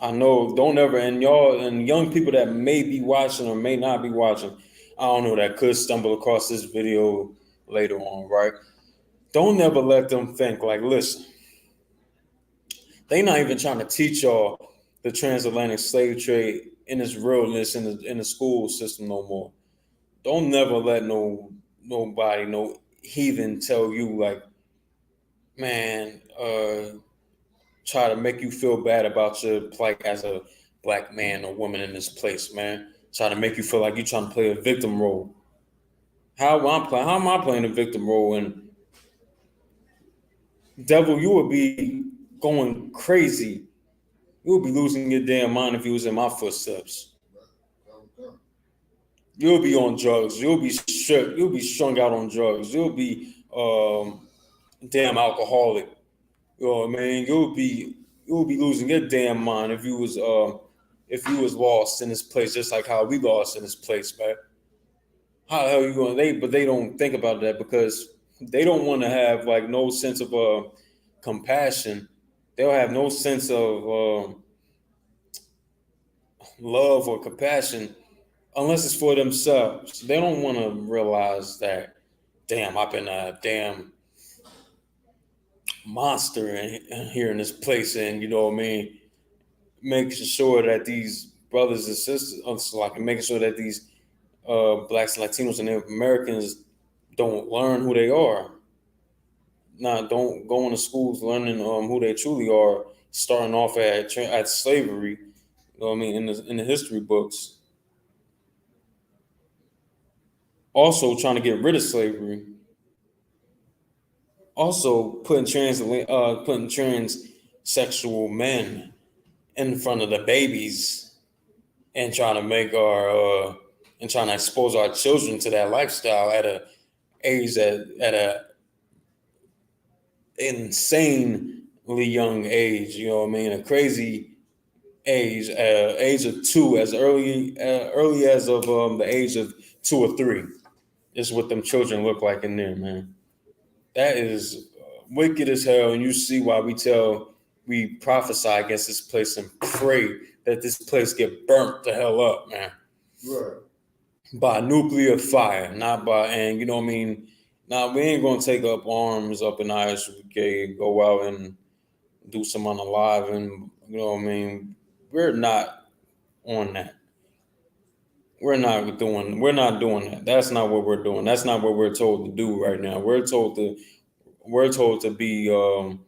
I know, don't ever, and y'all and young people that may be watching or may not be watching, I don't know, that could stumble across this video later on, right? Don't ever let them think like, listen, they not even trying to teach y'all the transatlantic slave trade in its realness in the school system no more. Don't never let nobody, no heathen tell you like, man, try to make you feel bad about your plight as a black man or woman in this place, man. Try to make you feel like you're trying to play a victim role. How am I playing a victim role? And devil, you would be going crazy. You would be losing your damn mind if you was in my footsteps. You'll be on drugs. You'll be stripped. You'll be strung out on drugs. You'll be damn alcoholic. You know what I mean? You'll be losing your damn mind if you was lost in this place, just like how we lost in this place, man. How the hell you going? But they don't think about that because they don't want to have like no sense of compassion. They'll have no sense of love or compassion unless it's for themselves. They don't want to realize that, damn, I've been a damn monster here in this place, and you know what I mean, making sure that these brothers and sisters, like making sure that these blacks, Latinos, and Native Americans don't learn who they are. Don't go into schools learning who they truly are, starting off at slavery. You know what I mean, in the history books. Also trying to get rid of slavery. Also putting transsexual men in front of the babies and trying to make our and trying to expose our children to that lifestyle at a age at a insanely young age. You know what I mean? A crazy age, age of 2, as early as of the age of 2 or 3 is what them children look like in there, man. That is wicked as hell, and you see why we prophesy against this place and pray that this place get burnt the hell up, man. Right. By nuclear fire, not by, and you know what I mean? Now, we ain't gonna take up arms up in Isupk, go out and do some unaliving, you know what I mean? We're not on that. We're not doing that. That's not what we're doing. That's not what we're told to do right now. We're told to be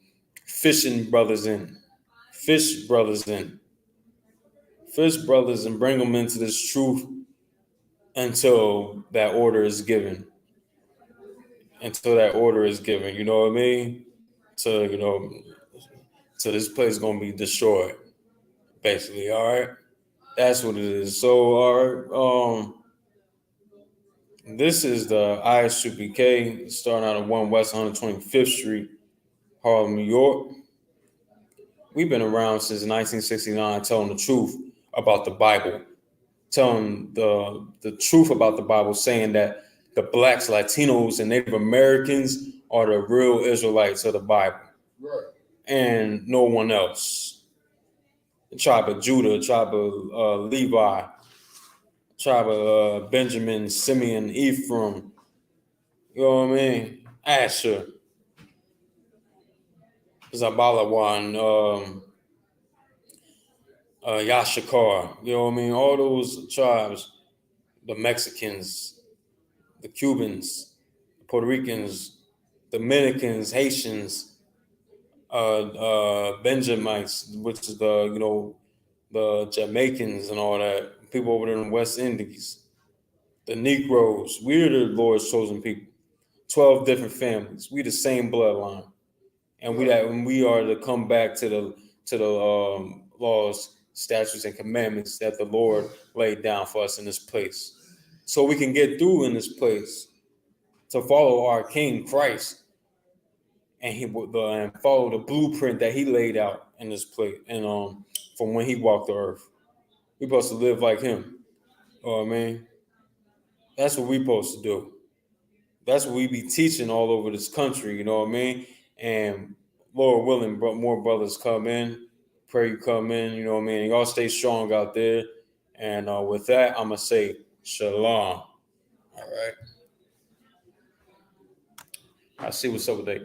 fishing brothers in. Fish brothers in. Fish brothers and bring them into this truth until that order is given. Until that order is given, you know what I mean? So, so this place is gonna be destroyed, basically. All right, that's what it is. So, all right, this is the Isupk starting out at 1 West 125th Street, Harlem, New York. We've been around since 1969, telling the truth about the Bible, telling the truth about the Bible, saying that the blacks, Latinos, and Native Americans are the real Israelites of the Bible. Right. And no one else. The tribe of Judah, tribe of Levi, tribe of Benjamin, Simeon, Ephraim, you know what I mean? Asher, Zabalawan, Yashakar, you know what I mean? All those tribes, the Mexicans, the Cubans, the Puerto Ricans, Dominicans, Haitians, Benjamites, which is the Jamaicans and all that, people over there in the West Indies, the Negroes. We're the Lord's chosen people. 12 different families. We the same bloodline, and we are to come back to the laws, statutes, and commandments that the Lord laid down for us in this place, so we can get through in this place to follow our King Christ, and and follow the blueprint that He laid out in this place, and from when He walked the earth. We're supposed to live like Him. You know what I mean? That's what we're supposed to do. That's what we be teaching all over this country. You know what I mean? And Lord willing, more brothers come in. Pray you come in. You know what I mean? Y'all stay strong out there. And with that, I'm gonna say shalom. All right. I see what's up with that.